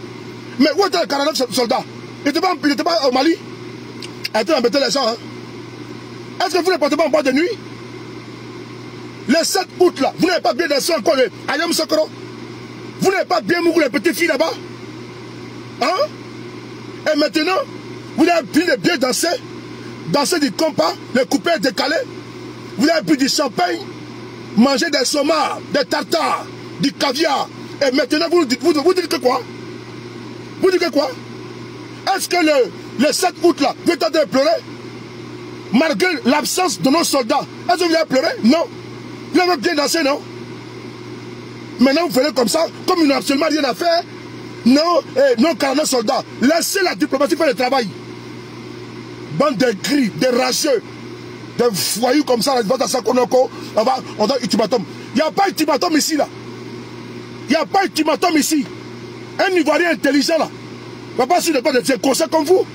Mais où étaient les 49 soldats? Ils n'étaient pas au Mali? Ils étaient embêtés les gens. Hein? Est-ce que vous ne partez pas en boîte de nuit? Le 7 août là, vous n'avez pas bien dansé encore les Ayam Sokoro? Vous n'avez pas bien mouru les petites filles là-bas? Hein? Et maintenant, vous avez pris les bien danser, danser du compas, les coupés décalés. Vous avez bu du champagne, manger des sommars, des tartares, du caviar. Et maintenant, vous dites que quoi? Vous dites que quoi? Est-ce que le 7 août là, vous êtes en train de pleurer? Malgré l'absence de nos soldats, est-ce que vous avez pleuré? Non. Vous avez bien dansé, non? Maintenant, vous faites comme ça, comme ils n'ont absolument rien à faire. Non, non, 49 soldats. Laissez la diplomatie faire le travail. Bande de gris, de rageux, de voyous comme ça, on donne ultimatum. Il n'y a pas ultimatum ici, là. Il n'y a pas ultimatum ici. Un Ivoirien intelligent, là, ne va pas sur le pas de conseils comme vous.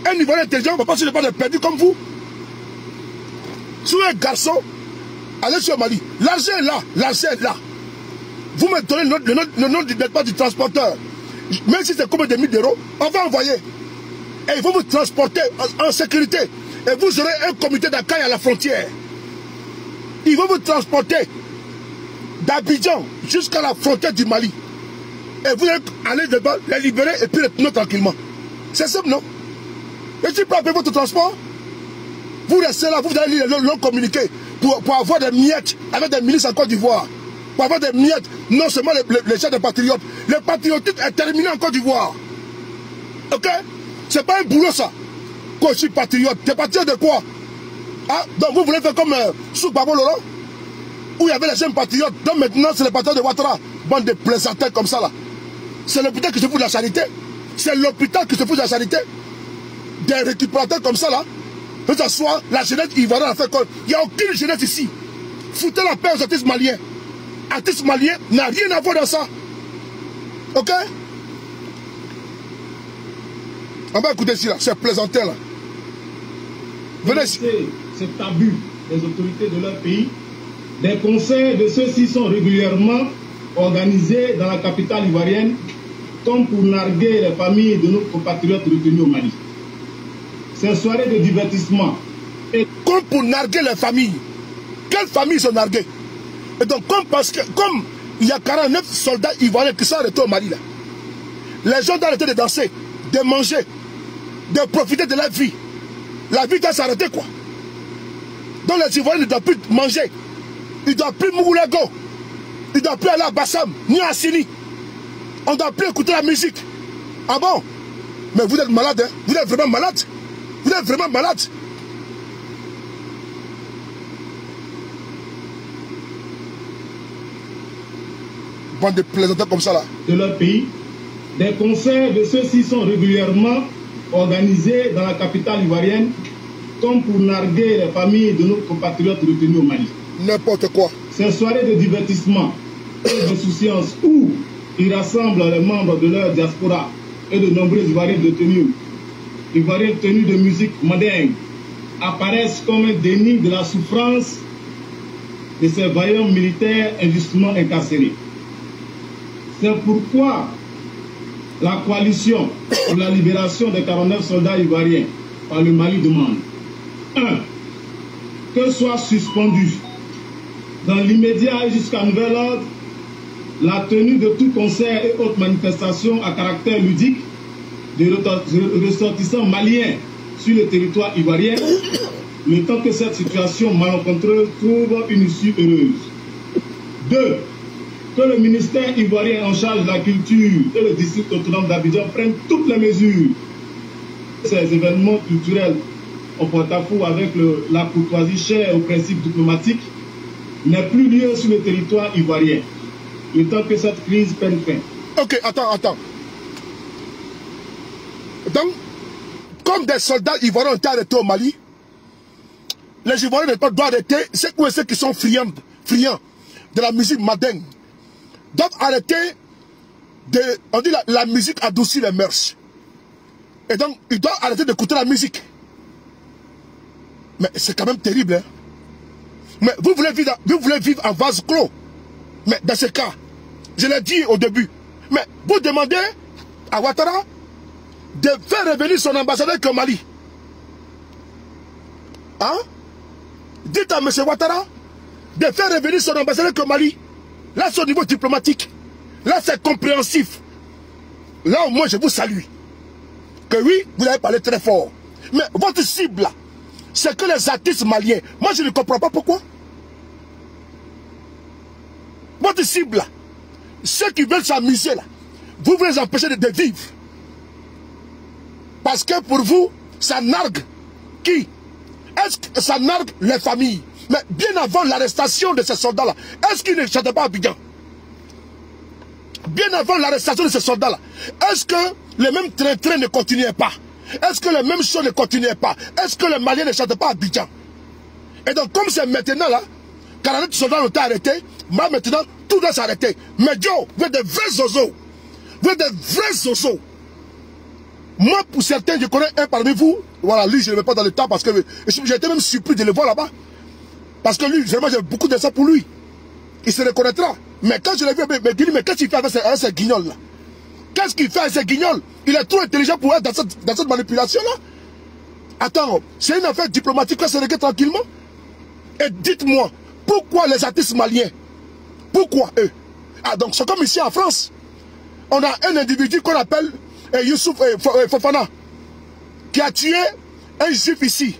Un Ivoirien intelligent ne va pas sur le pas de perdus comme vous. Si vous êtes un garçon, allez sur Mali. L'argent est là, l'argent est là. Vous me donnez le nom du transporteur. Même si c'est combien de 1000 €, on va envoyer. Et il faut vous transporter en sécurité. Et vous aurez un comité d'accueil à la frontière. Ils vont vous transporter d'Abidjan jusqu'à la frontière du Mali. Et vous allez dedans, les libérer et puis retourner tranquillement. C'est simple, non? Et si vous appelez votre transport, vous restez là, vous allez lire le communiqué pour avoir des miettes avec des milices en Côte d'Ivoire. Pour avoir des miettes, non seulement les gens des patriotes. Le patriotisme est terminé en Côte d'Ivoire. Ok? C'est pas un boulot ça. Quand je suis patriote, t'es patriote de quoi? Ah, donc vous voulez faire comme sous Babo Laurent? Où il y avait les jeunes patriotes. Donc maintenant c'est les patriotes de Ouattara. Bande de plaisantins comme ça là. C'est l'hôpital qui se fout de la charité. C'est l'hôpital qui se fout de la charité. Des récupérateurs comme ça là. Que ce soit la jeunesse ivoirienne a fait quoi? Il n'y a aucune jeunesse ici. Foutez la paix aux artistes maliens. Artistes maliens n'a rien à voir dans ça. Ok? On va écouter ici là, c'est plaisantin là. Venez ici. Cet abus des autorités de leur pays, des concerts de ceux-ci sont régulièrement organisés dans la capitale ivoirienne comme pour narguer les familles de nos compatriotes retenus au Mali. Ces soirées de divertissement et comme pour narguer les familles. Quelles familles sont narguées? Et donc comme il y a 49 soldats ivoiriens qui sont arrêtés au Mali là, les gens doivent arrêter de danser, de manger, de profiter de la vie. La vie doit s'arrêter quoi. Donc les Ivoiriens ne doivent plus manger. Ils ne doivent plus Moulago. Ils ne doivent plus aller à Bassam, ni à Sini. On ne doit plus écouter la musique. Ah bon? Mais vous êtes malade, hein? Vous êtes vraiment malade. Vous êtes vraiment malade. Bande de plaisantins comme ça là. De leur pays, des concerts de ceux-ci sont régulièrement organisés dans la capitale ivoirienne comme pour narguer les familles de nos compatriotes retenus au Mali. N'importe quoi. Ces soirées de divertissement et de souciance où ils rassemblent les membres de leur diaspora et de nombreux Ivoiriens détenus, Ivoiriens tenus de musique moderne, apparaissent comme un déni de la souffrance de ces vaillants militaires injustement incarcérés. C'est pourquoi la coalition pour la libération des 49 soldats ivoiriens par le Mali demande 1. Que soit suspendu dans l'immédiat et jusqu'à nouvel ordre la tenue de tout concert et autres manifestations à caractère ludique de ressortissants maliens sur le territoire ivoirien, le temps que cette situation malencontreuse trouve une issue heureuse. 2. Que le ministère ivoirien en charge de la culture et le district autonome d'Abidjan prennent toutes les mesures. Ces événements culturels en porte-à-faux avec la courtoisie chère aux principes diplomatiques n'est plus lieu sur le territoire ivoirien, le temps que cette crise prenne fin. Ok, attends. Donc, comme des soldats ivoiriens ont été arrêtés au Mali, les Ivoiriens doivent arrêter ceux qui sont friands. de la musique madingue doivent arrêter de... On dit la musique adoucit les mœurs. Et donc, ils doivent arrêter d'écouter la musique. Mais c'est quand même terrible, hein. Mais vous voulez vivre en vase clos. Mais dans ce cas, je l'ai dit au début, mais vous demandez à Ouattara de faire revenir son ambassadeur au Mali. Hein? Dites à M. Ouattara de faire revenir son ambassadeur au Mali. Là, c'est au niveau diplomatique. Là, c'est compréhensif. Là, au moins, je vous salue. Que oui, vous avez parlé très fort. Mais votre cible, là, c'est que les artistes maliens. Moi, je ne comprends pas pourquoi. Votre cible, là, ceux qui veulent s'amuser, là, vous voulez les empêcher de vivre. Parce que pour vous, ça nargue qui? Est-ce que ça nargue les familles? Mais bien avant l'arrestation de ces soldats-là, est-ce qu'ils ne chantaient pas à Abidjan? Bien avant l'arrestation de ces soldats-là, est-ce que les mêmes train-train ne continuaient pas? Est-ce que les mêmes choses ne continuaient pas? Est-ce que les Maliens ne chantaient pas à Abidjan? Et donc, comme c'est maintenant là, 49 soldats ont été arrêtés, moi maintenant, tout doit s'arrêter. Mais Dieu, vous êtes des vrais zozos. Vous êtes des vrais zozos. Moi, pour certains, je connais un parmi vous. Voilà, lui, je ne le mets pas dans le temps parce que j'ai été même surpris de le voir là-bas. Parce que lui, vraiment, j'ai beaucoup de ça pour lui. Il se reconnaîtra. Mais quand je l'ai vu, mais qu'est-ce qu'il fait avec ces guignols-là? Qu'est-ce qu'il fait avec ces guignols? Il est trop intelligent pour être dans cette manipulation-là. Attends, c'est une affaire diplomatique qui va se régler tranquillement. Et dites-moi, pourquoi les artistes maliens? Pourquoi eux? Ah, donc c'est comme ici en France. On a un individu qu'on appelle Youssouf Fofana, qui a tué un juif ici.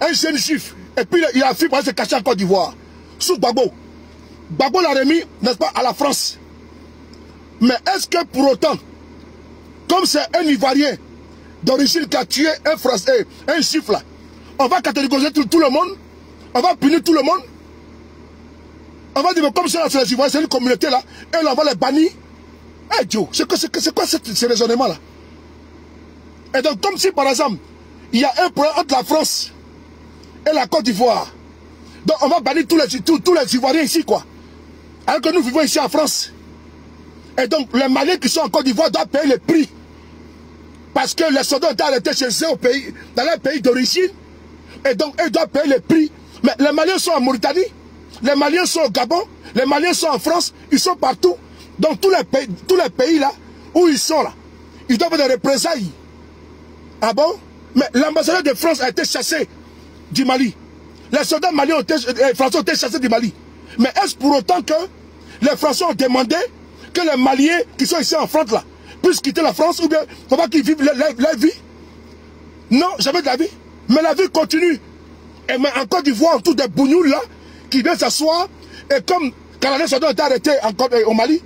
Un jeune juif. Et puis il a fui pour se cacher en Côte d'Ivoire. Sous Gbagbo. Gbagbo l'a remis, n'est-ce pas, à la France. Mais est-ce que pour autant, comme c'est un Ivoirien d'origine qui a tué un Français, un juif là, on va catégoriser tout le monde? On va punir tout le monde? On va dire que comme c'est les Ivoiriens, c'est une communauté là, et là on va les bannir? Eh Dieu, c'est quoi ce raisonnement là? Et donc comme si par exemple, il y a un problème entre la France et la Côte d'Ivoire. Donc on va bannir tous les Ivoiriens ici quoi. Alors que nous vivons ici en France. Et donc les Maliens qui sont en Côte d'Ivoire doivent payer le prix. Parce que les soldats ont été arrêtés chez eux au pays, dans leur pays d'origine. Et donc ils doivent payer le prix. Mais les Maliens sont en Mauritanie, les Maliens sont au Gabon, les Maliens sont en France, ils sont partout. Donc tous les pays là, où ils sont là, ils doivent faire des représailles. Ah bon? Mais l'ambassadeur de France a été chassé du Mali. Les soldats maliens français ont été chassés du Mali. Mais est-ce pour autant que les Français ont demandé que les Maliens qui sont ici en France là, puissent quitter la France ou bien il ne faut pas qu'ils vivent leur vie? Non, jamais de la vie. Mais la vie continue. Et mais en Côte d'Ivoire, tout des bougnoules là, qui viennent s'asseoir, et comme quand les soldats ont été arrêtés au Mali,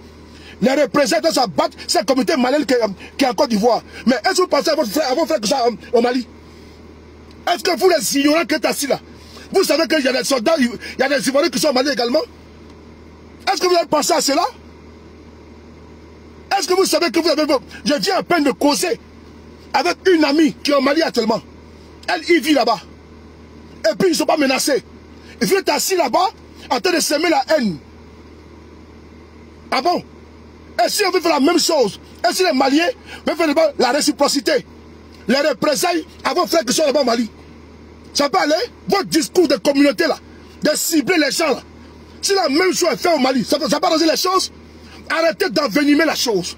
les représentants s'abattent cette communauté malienne qui est en Côte d'Ivoire. Mais est-ce que vous pensez à vos frères que ça au Mali? Est-ce que vous les ignorants qui êtes assis là, vous savez qu'il y a des soldats, il y a des Ivoiriens qui sont au Mali également? Est-ce que vous avez pensé à cela? Est-ce que vous savez que vous avez... Je viens à peine de causer avec une amie qui est au Mali actuellement. Elle y vit là-bas. Et puis ils ne sont pas menacés. Ils viennent assis là-bas en train de semer la haine. Ah bon? Et si on veut faire la même chose, et si les Maliens veulent faire la réciprocité, les représailles à vos frères qui sont là-bas au Mali, ça peut aller? Votre discours de communauté là, de cibler les gens là, si la même chose est faite au Mali, ça peut arranger les choses? Arrêtez d'envenimer la chose.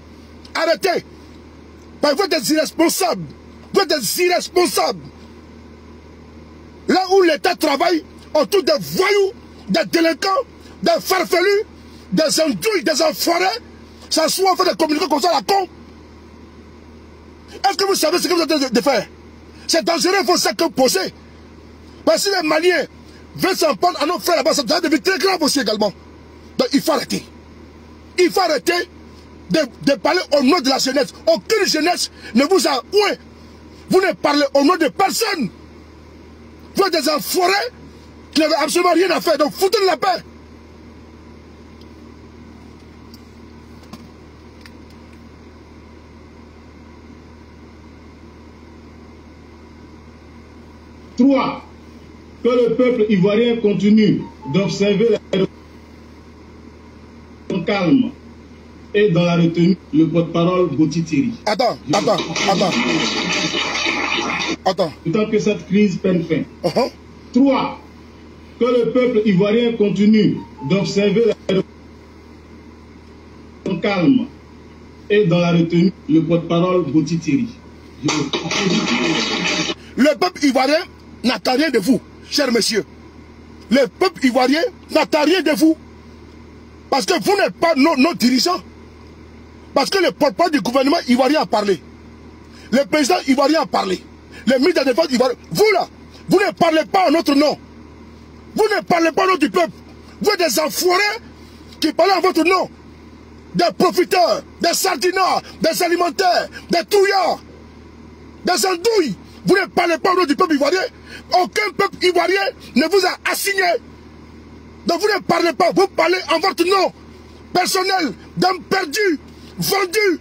Arrêtez. Parce que vous êtes des irresponsables. Vous êtes des irresponsables. Là où l'État travaille autour des voyous, des délinquants, des farfelus, des andouilles, des enfoirés, ça soit en fait de communiquer comme ça à la con. Est-ce que vous savez ce que vous êtes en train de faire? C'est dangereux, il faut ça que vous posez. Parce que si les Maliens veulent s'en prendre à nos frères là-bas, ça devient très grave aussi également. Donc il faut arrêter. Il faut arrêter de parler au nom de la jeunesse. Aucune jeunesse ne vous a oué. Vous ne parlez au nom de personne. Vous êtes des enfoirés qui n'avaient absolument rien à faire. Donc foutez de la paix. Trois, que le peuple ivoirien continue d'observer calme et dans la retenue, le porte-parole Gauthier Thierry. Attends. Tant que cette crise prenne fin. 3. Que le peuple ivoirien continue d'observer la calme et dans la retenue, le porte-parole Gauthier Thierry. Le peuple ivoirien n'attend rien de vous, chers messieurs. Le peuple ivoirien n'attend rien de vous. Parce que vous n'êtes pas nos dirigeants. Parce que le porte-parole du gouvernement ivoirien a parlé. Le président ivoirien a parlé. Le ministre de la Défense ivoirien. Vous là, vous ne parlez pas en notre nom. Vous ne parlez pas au nom du peuple. Vous êtes des enfoirés qui parlent en votre nom. Des profiteurs, des sardinards, des alimentaires, des trouillards, des andouilles. Vous ne parlez pas au nom du peuple ivoirien. Aucun peuple ivoirien ne vous a assigné. Donc vous ne parlez pas, vous parlez en votre nom personnel, d'hommes perdus, vendus.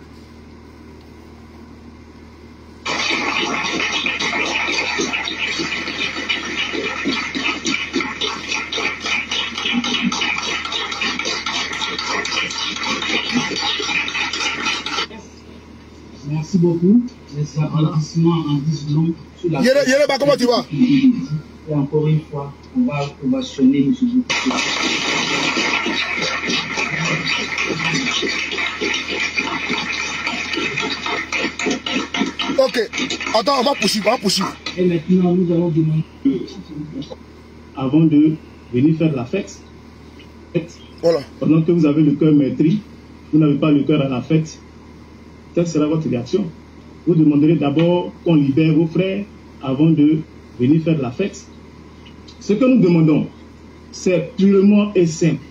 Merci beaucoup. Les applaudissements en 10 secondes sur la Yéréba, comment tu vas? Et encore une fois, on va ovationner M. Gauthier. Ok. Attends, on va poursuivre, Et maintenant, nous allons demander, avant de venir faire la fête, voilà. Pendant que vous avez le cœur meurtri, vous n'avez pas le cœur à la fête, quelle sera votre réaction? Vous demanderez d'abord qu'on libère vos frères avant de venir faire la fête. Ce que nous demandons, c'est purement et simple.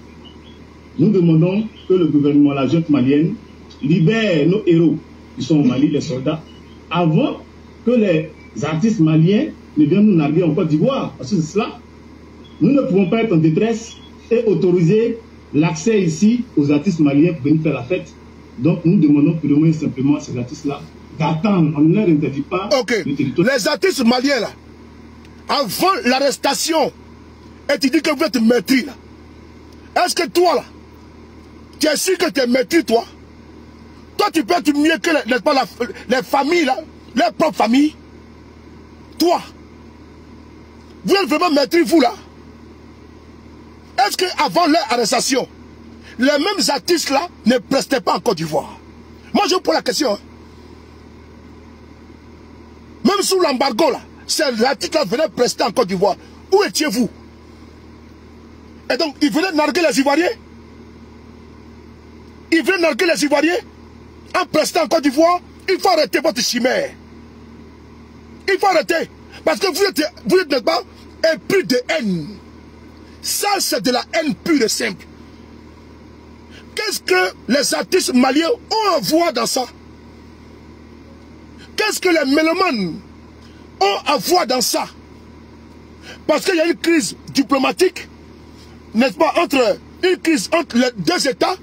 Nous demandons que le gouvernement, la junte malienne, libère nos héros qui sont au Mali, les soldats, avant que les artistes maliens ne viennent nous narguer en Côte d'Ivoire. Parce que c'est cela. Nous ne pouvons pas être en détresse et autoriser l'accès ici aux artistes maliens pour venir faire la fête. Donc nous demandons purement et simplement à ces artistes-là d'attendre. On ne leur interdit pas le territoire. Les artistes maliens, là, avant l'arrestation, et tu dis que vous êtes maîtris, là. Est-ce que toi, là, tu es sûr que tu es maîtris, toi? Toi, tu peux être mieux que les familles, là, les propres familles. Toi, vous êtes vraiment maîtris, vous, là? Est-ce qu'avant leur arrestation, les mêmes artistes-là ne prestaient pas en Côte d'Ivoire? Moi, je vous pose la question. Hein. Même sous l'embargo, là, ces artistes-là venaient prester en Côte d'Ivoire. Où étiez-vous? Et donc, ils venaient narguer les Ivoiriens? Ils venaient narguer les Ivoiriens en prestant en Côte d'Ivoire? Il faut arrêter votre chimère. Il faut arrêter. Parce que vous êtes pas épris de haine. Ça, c'est de la haine pure et simple. Qu'est-ce que les artistes maliens ont à voir dans ça? Qu'est-ce que les mélomanes ont à voir dans ça? Parce qu'il y a une crise diplomatique, n'est-ce pas, une crise entre les deux États.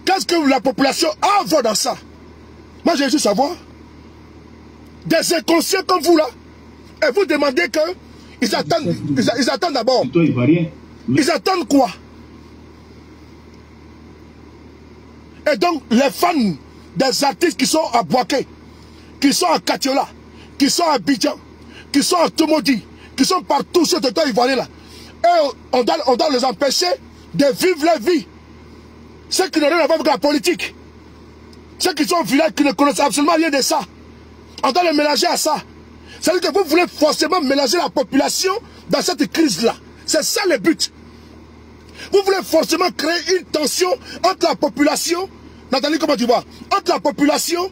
Qu'est-ce que la population a à voir dans ça? Moi, j'ai juste savoir. Des inconscients comme vous, là, et vous demandez que ils attendent d'abord. Ils attendent quoi? Et donc, les fans des artistes qui sont à Boaké, qui sont à Katiola, qui sont à Abidjan, qui sont à Tomodi, qui sont partout sur le territoire ivoirien là, et on doit les empêcher de vivre leur vie. Ceux qui n'ont rien à voir avec la politique, ceux qui sont au village qui ne connaissent absolument rien de ça, on doit les mélanger à ça. C'est-à-dire que vous voulez forcément mélanger la population dans cette crise-là. C'est ça le but. Vous voulez forcément créer une tension entre la population, Nathalie, comment tu vois, entre la population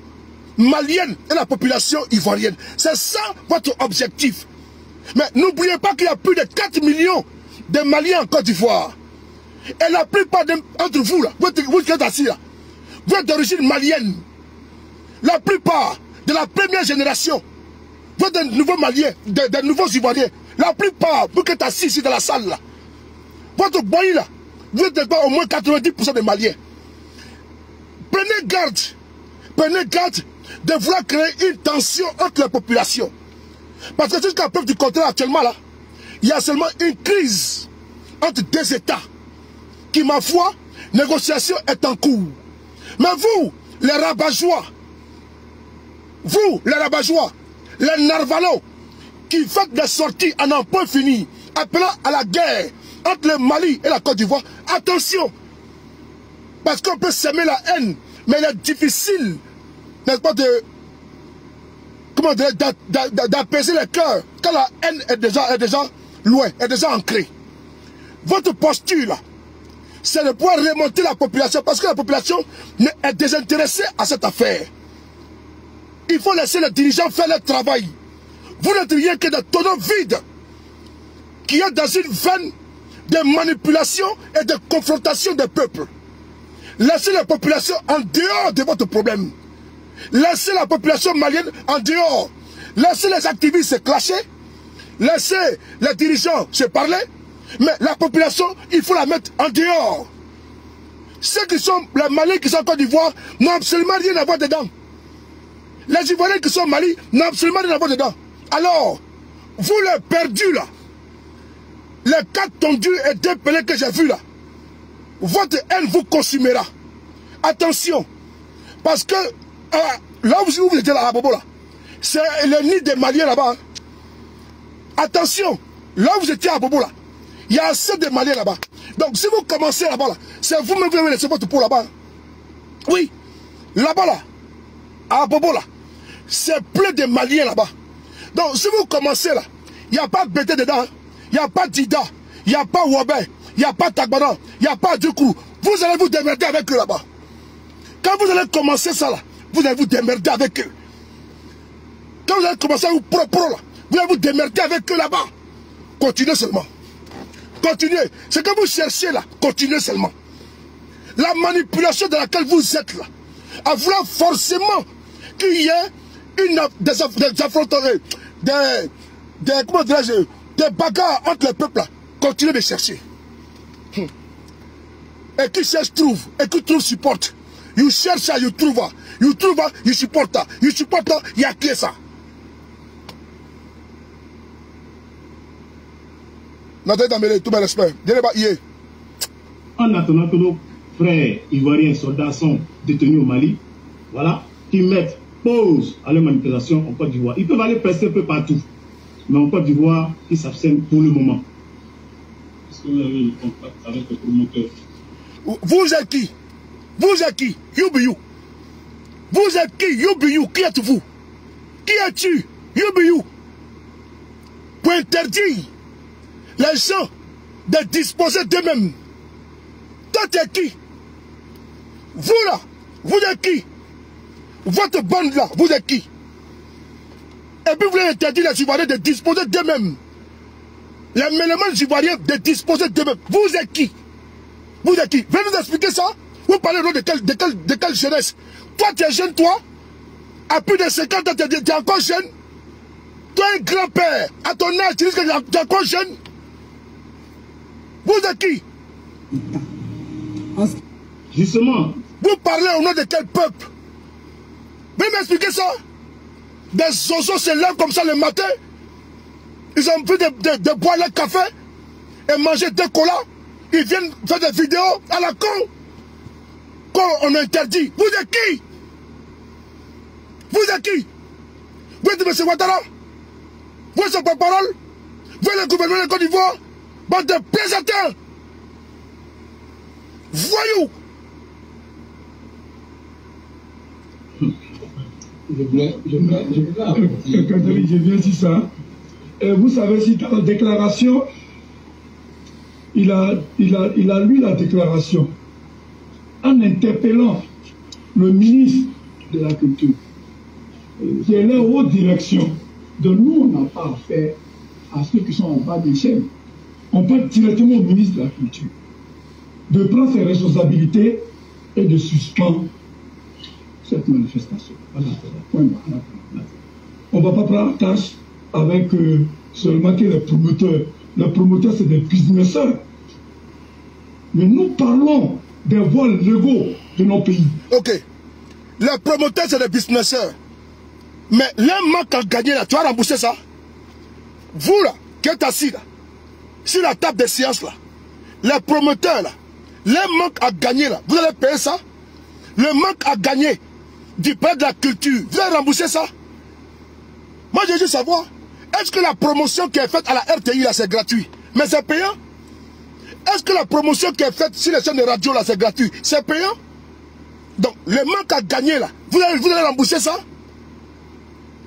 malienne et la population ivoirienne. C'est ça votre objectif. Mais n'oubliez pas qu'il y a plus de 4 millions de Maliens en Côte d'Ivoire. Et la plupart d'entre vous, là, vous qui êtes assis là, vous êtes d'origine malienne. La plupart de la première génération, vous êtes des nouveaux Maliens, des nouveaux Ivoiriens. La plupart, vous qui êtes assis ici dans la salle là, votre boy là, vous êtes au moins 90% des Maliens. Prenez garde de vouloir créer une tension entre les populations. Parce que jusqu'à preuve du contraire actuellement là, il y a seulement une crise entre deux États qui, ma foi, négociation est en cours. Mais vous, les rabat-joie, les narvalos, qui faites des sorties à n'en point fini, appelant à la guerre entre le Mali et la Côte d'Ivoire, attention, parce qu'on peut s'aimer la haine, mais il est difficile, n'est-ce pas, d'apaiser les cœurs quand la haine est déjà loin, est déjà ancrée. Votre posture là, c'est de pouvoir remonter la population, parce que la population est désintéressée à cette affaire. Il faut laisser les dirigeants faire leur travail. Vous n'êtes rien que des tonneaux vides qui est dans une veine de manipulation et de confrontation des peuples. Laissez la population en dehors de votre problème. Laissez la population malienne en dehors. Laissez les activistes se clasher. Laissez les dirigeants se parler. Mais la population, il faut la mettre en dehors. Ceux qui sont, les Maliens qui sont en Côte d'Ivoire, n'ont absolument rien à voir dedans. Les Ivoiriens qui sont au Mali, n'ont absolument rien à voir dedans. Alors, vous les perdus là, les 4 tondus et 2 pelés que j'ai vus là, votre haine vous consumera. Attention, parce que là où vous étiez là, à Bobo là, c'est le nid des Maliens là-bas. Hein. Attention, là où vous étiez à Bobo là, il y a assez de Maliens là-bas. Donc si vous commencez là-bas là, c'est vous-même qui avez laissé votre peau là-bas. Hein. Oui, là-bas là, à Bobo là, c'est plein de Maliens là-bas. Donc si vous commencez là, il n'y a pas Bété dedans, hein. Il n'y a pas Dida, il n'y a pas Wabé, il n'y a pas Tagbana, il n'y a pas Djokou. Vous allez vous démerder avec eux là-bas. Quand vous allez commencer ça là, vous allez vous démerder avec eux. Quand vous allez commencer à vous pro là, vous allez vous démerder avec eux là-bas. Continuez seulement. Continuez. Ce que vous cherchez là, continuez seulement. La manipulation dans laquelle vous êtes là, à vouloir forcément qu'il y ait des affrontements, des bagarres entre les peuples là. Continuez de chercher. Et qui cherche trouve, et qui trouve supporte. You cherche, you trouve, you supporte, il y a que ça. Tout mon respect. En attendant que nos frères ivoiriens soldats sont détenus au Mali, voilà, qu'ils mettent pause à leur manipulation en Côte d'Ivoire. Ils peuvent aller presser un peu partout. Mais en Côte d'Ivoire, ils s'abstiennent pour le moment. Est-ce que vous avez le contact avec le promoteur? Vous êtes qui? Vous êtes qui? You be you. Vous êtes qui? You be you. Qui êtes-vous? Qui es-tu? You be you. Pour interdire les gens de disposer d'eux-mêmes. Toi, t'es qui? Vous là, vous êtes qui? Votre bande là, vous êtes qui? Et puis vous voulez interdire les Ivoiriens de disposer d'eux-mêmes. Les éléments ivoiriens de disposer d'eux-mêmes. Vous êtes qui? Vous êtes qui? Venez nous expliquer ça. Vous parlez de quelle jeunesse? Toi, tu es jeune, toi? À plus de 50 ans, tu es encore jeune? Toi, un grand-père, à ton âge, tu dis que tu es encore jeune? Vous êtes qui? Justement. Vous parlez au nom de quel peuple? Venez m'expliquer ça. Des zozos se lèvent comme ça le matin. Ils ont pris de boire leur café et manger 2 colas. Ils viennent faire des vidéos à la con. Quand on interdit. Vous êtes qui? Vous êtes qui? Vous êtes M. Ouattara? Vous êtes son porte-parole? Vous êtes le gouvernement de Côte d'Ivoire? Bande de plaisantins! Voyous! Je viens sur ça. Et vous savez, si dans la déclaration, il a lu la déclaration en interpellant le ministre de la Culture. C'est leur haute direction. De nous, on n'a pas affaire à ceux qui sont en bas des chaînes. On parle directement au ministre de la Culture de prendre ses responsabilités et de suspendre cette manifestation. On ne va pas prendre la tâche avec seulement que les promoteurs. Les promoteurs, c'est des businesseurs. Mais nous parlons des vols légaux de nos pays. Ok. Les promoteurs, c'est des businesseurs. Mais l'un manque à gagner là, tu vas rembourser ça? Vous là, qui êtes assis là, sur la table de séance là, les promoteurs là, Le manque à gagner là, vous allez payer ça. Le manque à gagner du prêt de la culture, vous allez rembourser ça. Moi, je veux savoir, est-ce que la promotion qui est faite à la RTI là, c'est gratuit? Mais c'est payant? Est-ce que la promotion qui est faite sur les chaînes de radio là, c'est gratuit? C'est payant? Donc, le manque à gagner là, vous allez rembourser ça?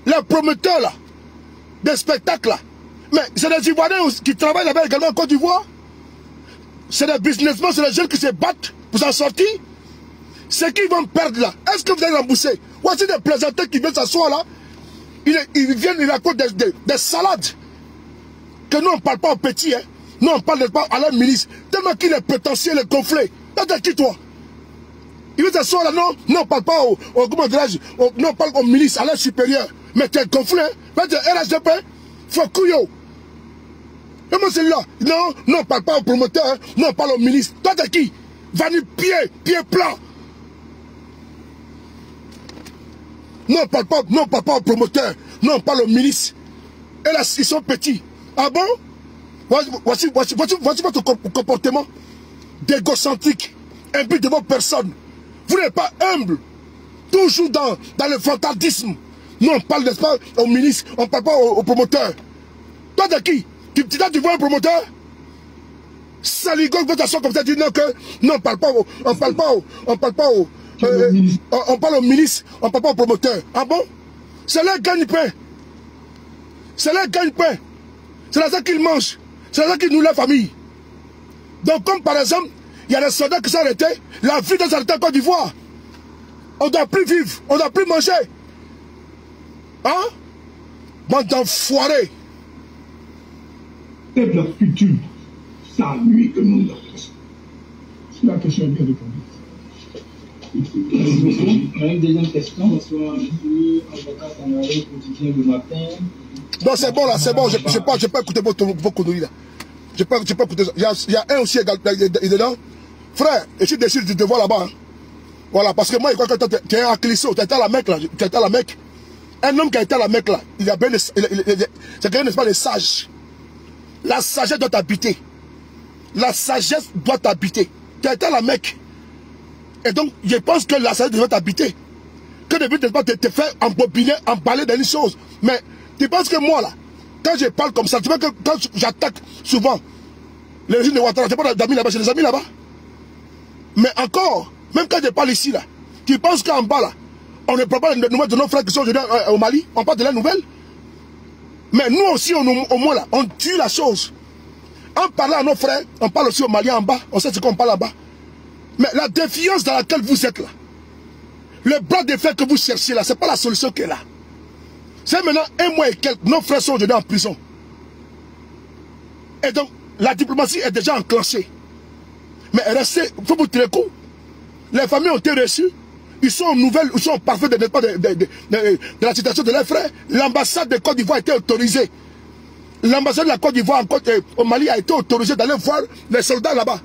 Les promoteurs là, des spectacles là, mais c'est des Ivoiriens qui travaillent là-bas également en Côte d'Ivoire. C'est des businessmen, c'est des jeunes qui se battent pour s'en sortir. C'est qu'ils vont perdre là. Est-ce que vous allez rembourser? Voici des plaisanteurs qui viennent s'asseoir là. Ils viennent, ils racontent des salades. Que nous on ne parle pas aux petits, hein. Nous on parle pas à la milice. Tellement qu'il est prétentieux, il est gonflé. T'es qui toi? Il veut s'asseoir là, non, on ne parle pas comment dirais-je, non, on parle aux milices, à l'air supérieur. Mais t'es gonflé, hein. RHDP, faut couillot. Et moi c'est là, non, on ne parle pas aux promoteurs, hein. Non, on parle aux milices. Toi t'es qui? Vanille pied plat. Non, on ne parle pas aux promoteurs. Non, on parle aux milices. Et là, ils sont petits. Ah bon? Voici votre comportement d'égocentrique, imbu de vos personnes. Vous n'êtes pas humble. Toujours dans le frontalisme. Nous, on parle, n'est-ce pas, aux milices. On ne parle pas aux promoteurs. Toi, de qui? Tu vois un promoteur? Saligo, votre façon comme ça, dit non, que non, on parle pas aux milices, on parle pas aux promoteurs. Ah bon? C'est leur gagne-pain. C'est leur gagne-pain. C'est là ça qu'ils mangent. C'est là ça qu'ils nourrissent la famille. Donc, comme par exemple, il y a des soldats qui sont arrêtés, la vie des arrêtés en Côte d'Ivoire. On ne doit plus vivre, on ne doit plus manger. Hein? Bande d'enfoirés. C'est de la culture. C'est à lui que nous l'avons. C'est la question bien répondue. Une deuxième question, bonsoir, je suis avocat Tangaré, quotidien le matin. Non, c'est bon là, c'est bon, je n'ai pas écouté vos conneries là. Je n'ai pas écouté ça. Il y a un aussi dedans. Frère, je suis déçu de te voir là-bas. Hein. Voilà, parce que moi, je crois que tu es à Clisso, tu étais à la Mecque là. Tu étais à la Mecque. Un homme qui a été à la Mecque là, il a bien. C'est quelqu'un, n'est-ce pas, de sage. La sagesse doit t'habiter. La sagesse doit t'habiter. Tu as été à la Mecque. Et donc, je pense que la sagesse doit t'habiter. Que depuis, tu te fais embobiner, emballer dans une chose. Mais tu penses que moi là, quand je parle comme ça, tu vois que quand j'attaque souvent les régime de Ouattara, je n'ai pas d'amis là-bas, j'ai des amis là-bas. Mais encore, même quand je parle ici là, tu penses qu'en bas là, on ne prend pas les nouvelles de nos frères qui sont aujourd'hui au Mali, on parle de leurs nouvelles. Mais nous aussi, au moins là, on tue la chose. En parlant à nos frères, on parle aussi aux Maliens en bas, on sait ce qu'on parle là-bas. Mais la défiance dans laquelle vous êtes là, le bras de fer que vous cherchez là, ce n'est pas la solution qui est là. C'est maintenant un mois et quelques, nos frères sont aujourd'hui en prison. Et donc, la diplomatie est déjà enclenchée. Mais restez, il faut vous tirer coup. Les familles ont été reçues. Ils sont nouvelles, ils sont parfaits de la situation de leurs frères. L'ambassade de Côte d'Ivoire a été autorisée. L'ambassade de la Côte d'Ivoire au Mali a été autorisée d'aller voir les soldats là-bas.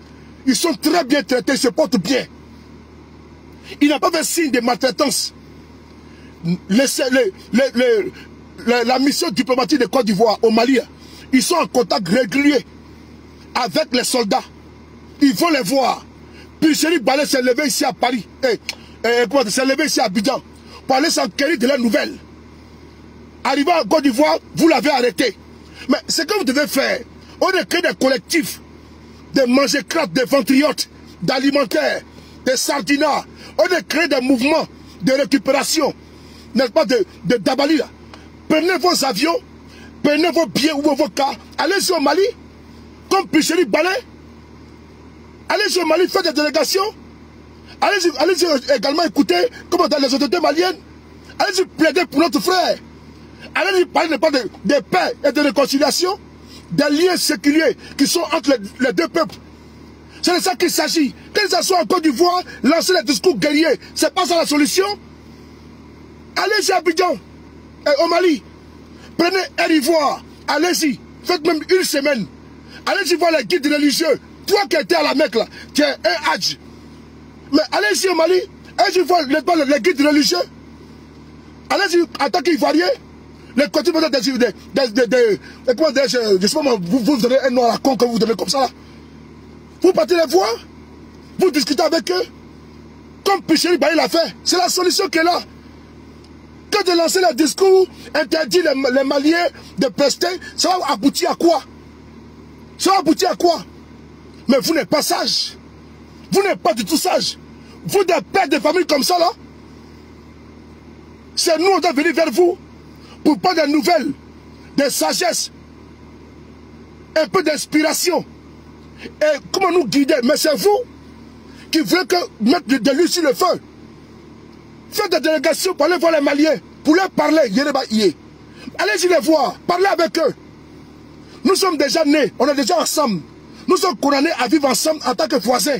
Ils sont très bien traités, ils se portent bien. Ils n'ont pas fait signe de maltraitance. La mission diplomatique de Côte d'Ivoire au Mali, ils sont en contact régulier avec les soldats. Ils vont les voir. Puis Chéri Balé s'est levé ici à Paris. S'est levé ici à Abidjan pour aller s'enquérir de leurs nouvelles. Arrivé en Côte d'Ivoire, vous l'avez arrêté. Mais ce que vous devez faire, on a créé des collectifs de manger-crates, de ventriotes, d'alimentaires, de sardinards. On a créé des mouvements de récupération, n'est-ce pas, de Dabali là. Prenez vos avions, prenez vos billets ou vos cars, allez-y au Mali, comme Picheri Balé. Allez-y au Mali, faites des délégations. Allez-y également écouter comment dans les autorités maliennes. Allez-y plaider pour notre frère. Allez-y parler de paix et de réconciliation, des liens séculiers qui sont entre les deux peuples. C'est de ça qu'il s'agit. Que ça soit en Côte d'Ivoire, lancer les discours guerriers, c'est pas ça la solution. Allez-y à Abidjan, au Mali. Prenez Air Ivoire, allez-y. Faites même une semaine. Allez-y voir les guides religieux. Toi qui étais à la Mecque là, tu es un Hadj. Mais allez-y au Mali, allez-y voir les guides religieux. Allez-y en tant qu'Ivoirien. Les côtés comment dire, je sais pas moi, vous donnez un nom à la con que vous donnez comme ça là. Vous partez les voir. Vous discutez avec eux. Comme Picheri Baye l'a fait. C'est la solution qui est là. Que de lancer le discours, interdire les Maliens de prester, ça va aboutir à quoi? Ça va aboutir à quoi? Mais vous n'êtes pas sage. Vous n'êtes pas du tout sage. Vous, des pères de famille comme ça, là, c'est nous, on doit venir vers vous pour prendre des nouvelles, des sagesses, un peu d'inspiration. Et comment nous guider? Mais c'est vous qui voulez mettre de l'huile sur le feu. Faites des délégations pour aller voir les Maliens, pour leur parler. Allez-y les voir, parlez avec eux. Nous sommes déjà nés, on est déjà ensemble. Nous sommes condamnés à vivre ensemble en tant que voisins.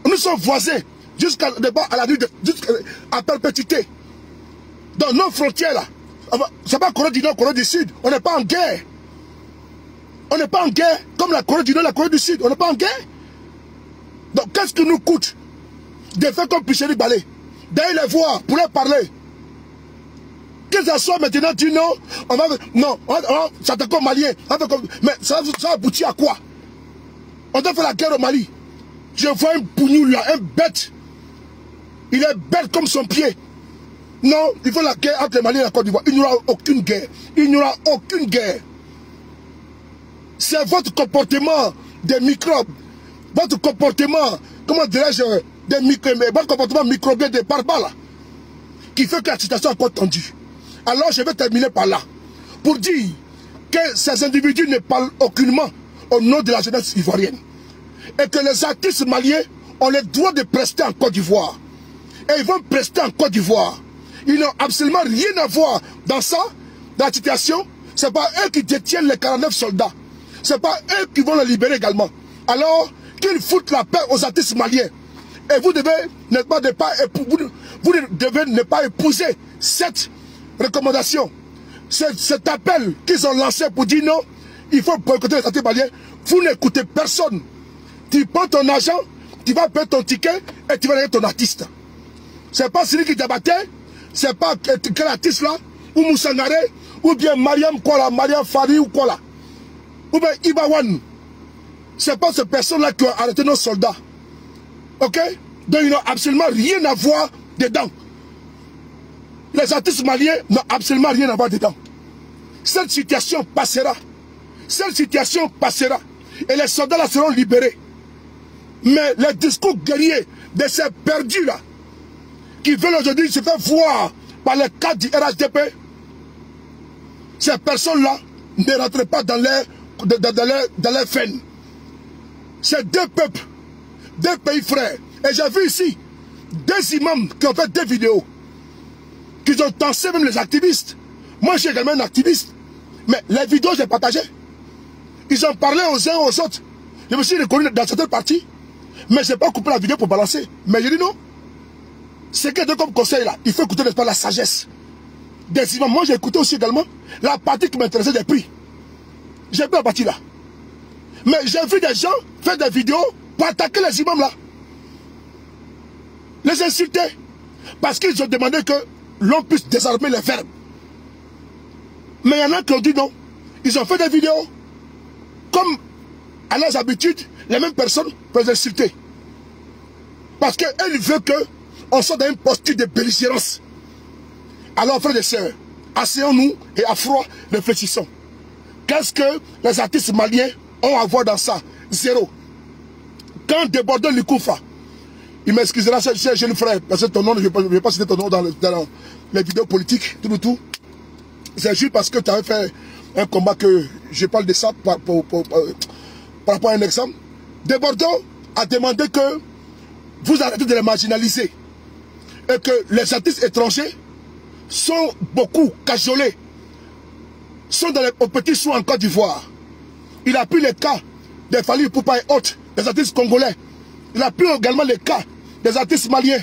Nous sommes voisins jusqu'à la nuit, jusqu'à perpétuité. Dans nos frontières là, c'est pas Corée du Nord, Corée du Sud, on n'est pas en guerre. On n'est pas en guerre comme la Corée du Nord, la Corée du Sud, on n'est pas en guerre. Donc qu'est-ce que nous coûte de faire comme Picheri Baye, d'aller les voir pour leur parler? Que ça soit maintenant, tu non, on va s'attaquer aux Maliens, mais ça aboutit à quoi? On doit faire la guerre au Mali. Je vois un pougnou là, un bête. Il est bête comme son pied. Non, il faut la guerre entre les Maliens et la Côte d'Ivoire. Il n'y aura aucune guerre. Il n'y aura aucune guerre. C'est votre comportement des microbes. Votre comportement, comment dirais-je, votre comportement microbien des barbares là, qui fait que la situation est encore tendue. Alors je vais terminer par là. Pour dire que ces individus ne parlent aucunement au nom de la jeunesse ivoirienne. Et que les artistes maliens ont le droit de prester en Côte d'Ivoire. Et ils vont prester en Côte d'Ivoire. Ils n'ont absolument rien à voir dans ça, dans la situation. Ce n'est pas eux qui détiennent les 49 soldats. Ce n'est pas eux qui vont les libérer également. Alors qu'ils foutent la paix aux artistes maliens. Et vous devez ne pas épouser cette recommandation. Cet appel qu'ils ont lancé pour dire non, il faut boycotter les artistes maliens. Vous n'écoutez personne. Tu prends ton argent, tu vas payer ton ticket et tu vas aller ton artiste. C'est pas celui qui débattait, c'est pas quel artiste là, ou Moussangare, ou bien Mariam Kola, Mariam Fari ou Kola, ou bien Ibawan. C'est pas ces personnes-là qui ont arrêté nos soldats. Ok? Donc ils n'ont absolument rien à voir dedans. Les artistes maliens n'ont absolument rien à voir dedans. Cette situation passera. Cette situation passera. Et les soldats là seront libérés. Mais les discours guerriers de ces perdus là, qui veulent aujourd'hui se faire voir par les cadres du RHDP, ces personnes-là ne rentrent pas dans les veines. C'est deux peuples, deux pays frères. Et j'ai vu ici deux imams qui ont fait des vidéos, qui ont dansé même les activistes. Moi, je suis également un activiste. Mais les vidéos, j'ai partagé. Ils ont parlé aux uns aux autres. Je me suis reconnu dans certaines parties. Mais je n'ai pas coupé la vidéo pour balancer. Mais je dis non. C'est que comme conseil là, il faut écouter n'est-ce pas la sagesse des imams. Moi, j'ai écouté aussi également la partie qui m'intéressait des prix. J'ai pris la partie là. Mais j'ai vu des gens faire des vidéos pour attaquer les imams là. Les insulter. Parce qu'ils ont demandé que l'on puisse désarmer les verbes. Mais il y en a qui ont dit non. Ils ont fait des vidéos. Comme à leurs habitudes, les mêmes personnes peuvent les insulter. Parce qu'elles veulent qu'on soit dans une posture de belligérance. Alors, frères et sœurs, asseyons-nous et à froid, réfléchissons. Qu'est-ce que les artistes maliens ont à voir dans ça? Zéro. Quand Débordant Likoufa, il m'excusera, cher jeune frère, parce que ton nom, je ne vais pas citer ton nom dans les vidéos politiques, tout. C'est juste parce que tu avais fait un combat que je parle de ça par rapport à un exemple. Débordant a demandé que vous arrêtez de les marginaliser. Et que les artistes étrangers sont beaucoup cajolés, sont dans aux petits soins en Côte d'Ivoire. Il a pris le cas des Fally Ipupa et autres, des artistes congolais. Il a pris également le cas des artistes maliens.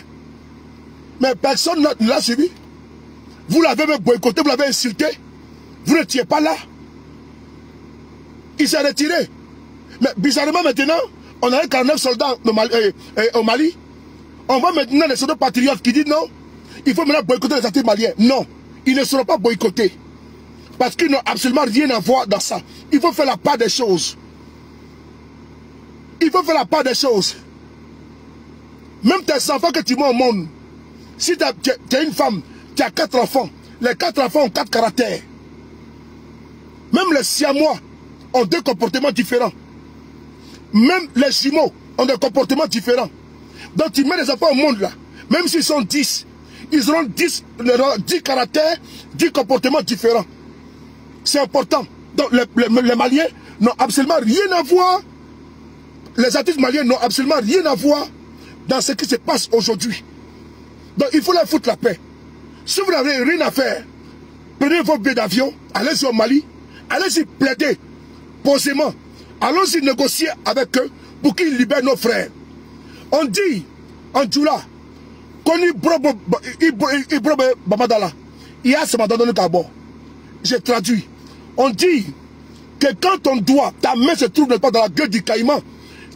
Mais personne ne l'a suivi. Vous l'avez même boycotté, vous l'avez insulté. Vous n'étiez pas là. Il s'est retiré. Mais bizarrement maintenant, on a 49 soldats au Mali. On voit maintenant les soldats patriotes qui disent non, il faut maintenant boycotter les artistes maliens. Non, ils ne seront pas boycottés. Parce qu'ils n'ont absolument rien à voir dans ça. Il faut faire la part des choses. Il faut faire la part des choses. Même tes enfants que tu mets au monde, si tu es une femme, tu as 4 enfants, les 4 enfants ont 4 caractères. Même les siamois ont 2 comportements différents. Même les jumeaux ont des comportements différents. Donc tu mets les enfants au monde là, même s'ils sont 10, ils auront 10 caractères, 10 comportements différents. C'est important. Donc les Maliens n'ont absolument rien à voir. Les artistes maliens n'ont absolument rien à voir dans ce qui se passe aujourd'hui. Donc il faut leur foutre la paix. Si vous n'avez rien à faire, prenez vos billets d'avion, allez-y au Mali, allez-y plaider posément. Allons-y négocier avec eux pour qu'ils libèrent nos frères. On dit en Djoula, qu'on y brobe Bamadala, il y a ce matin dans le Gabon. J'ai traduit. On dit que quand on doit, ta main se trouve pas dans la gueule du caïman,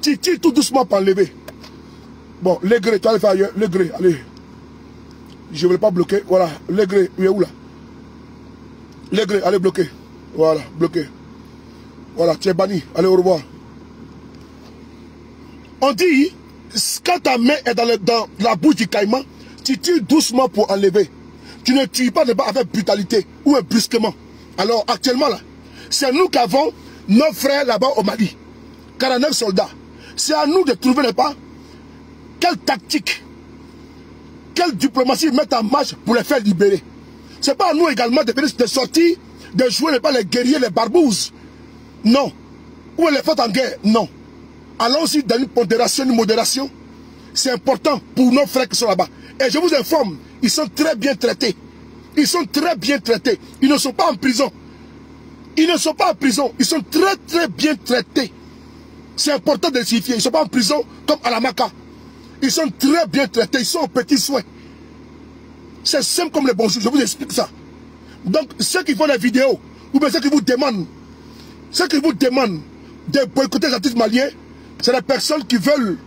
tu tires tout doucement pour enlever. Bon, les grès, tu vas aller faire ailleurs. Les grès, allez. Je ne voulais pas bloquer. Voilà, les grès, il est où là? Les grès, allez bloquer. Voilà, bloqué. Voilà, tu es banni. Allez, au revoir. On dit, quand ta main est dans la bouche du caïman, tu tires doucement pour enlever. Tu ne tues pas avec brutalité ou brusquement. Alors, actuellement, là, c'est nous qui avons nos frères là-bas au Mali. 49 soldats. C'est à nous de trouver, n'est-ce pas, quelle tactique, quelle diplomatie mettre en marche pour les faire libérer. Ce n'est pas à nous également de sortir, de jouer, n'est pas les guerriers, les barbouzes. Non. Ou les fautes en guerre. Non. Allons-y dans une pondération, une modération. C'est important pour nos frères qui sont là-bas. Et je vous informe, ils sont très bien traités. Ils sont très bien traités. Ils ne sont pas en prison. Ils ne sont pas en prison. Ils sont très très bien traités. C'est important de le signifier. Ils ne sont pas en prison comme à la Maca. Ils sont très bien traités. Ils sont aux petits soins. C'est simple comme le bonjour. Je vous explique ça. Donc, ceux qui font les vidéos, ou bien ceux qui vous demandent de boycotter les artistes maliens, c'est les personnes qui veulent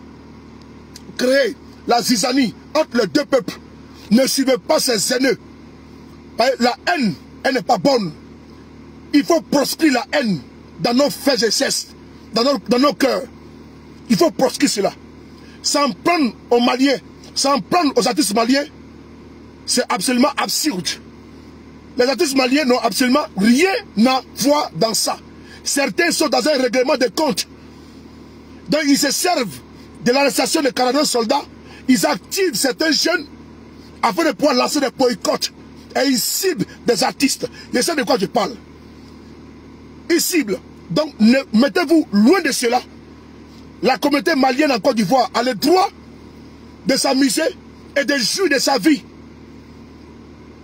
créer la zizanie entre les deux peuples. Ne suivez pas ces haineux. La haine, elle n'est pas bonne. Il faut proscrire la haine dans nos faits et gestes, dans nos cœurs. Il faut proscrire cela. S'en prendre aux Maliens, s'en prendre aux artistes maliens, c'est absolument absurde. Les artistes maliens n'ont absolument rien à voir dans ça. Certains sont dans un règlement de compte. Donc ils se servent de l'arrestation de 49 soldats. Ils activent certains jeunes afin de pouvoir lancer des boycotts. Et ils ciblent des artistes. Je sais de quoi je parle. Ils ciblent. Donc mettez-vous loin de cela. La communauté malienne en Côte d'Ivoire a le droit de s'amuser et de jouir de sa vie.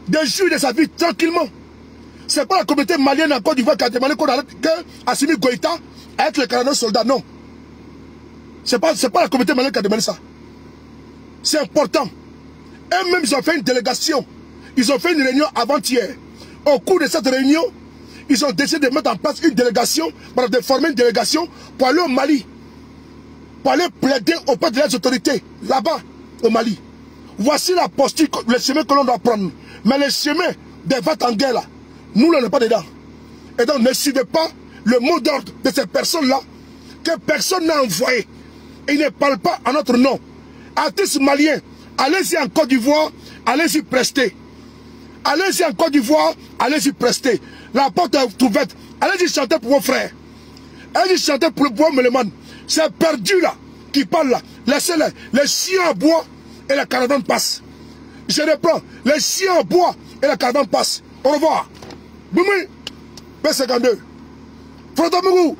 De jouir de sa vie tranquillement. Ce n'est pas la communauté malienne en Côte d'Ivoire qui a demandé qu'on arrête Assimi Goïta avec les 49 soldats. Non. Ce n'est pas la communauté malienne qui a demandé ça. C'est important. Eux-mêmes, ils ont fait une délégation. Ils ont fait une réunion avant-hier. Au cours de cette réunion, ils ont décidé de mettre en place une délégation, de former une délégation pour aller au Mali. Pour aller plaider auprès des autorités, là-bas, au Mali. Voici la posture, le chemin que l'on doit prendre. Mais le chemin des ventes en guerre, là, nous, on n'est pas dedans. Et donc, ne suivez pas le mot d'ordre de ces personnes-là que personne n'a envoyé. Et ils ne parlent pas en notre nom. Artistes maliens, allez-y en Côte d'Ivoire, allez-y prester. Allez-y en Côte d'Ivoire, allez-y prester. La porte est ouverte. Allez-y chanter pour vos frères. Allez-y chanter pour vos mélomanes. C'est perdu là, qui parle là. Laissez-les. Les chiens en bois et la caravane passe. Je reprends. Les chiens en bois et la caravane passe. Au revoir. Boumi. P52. Frotamou.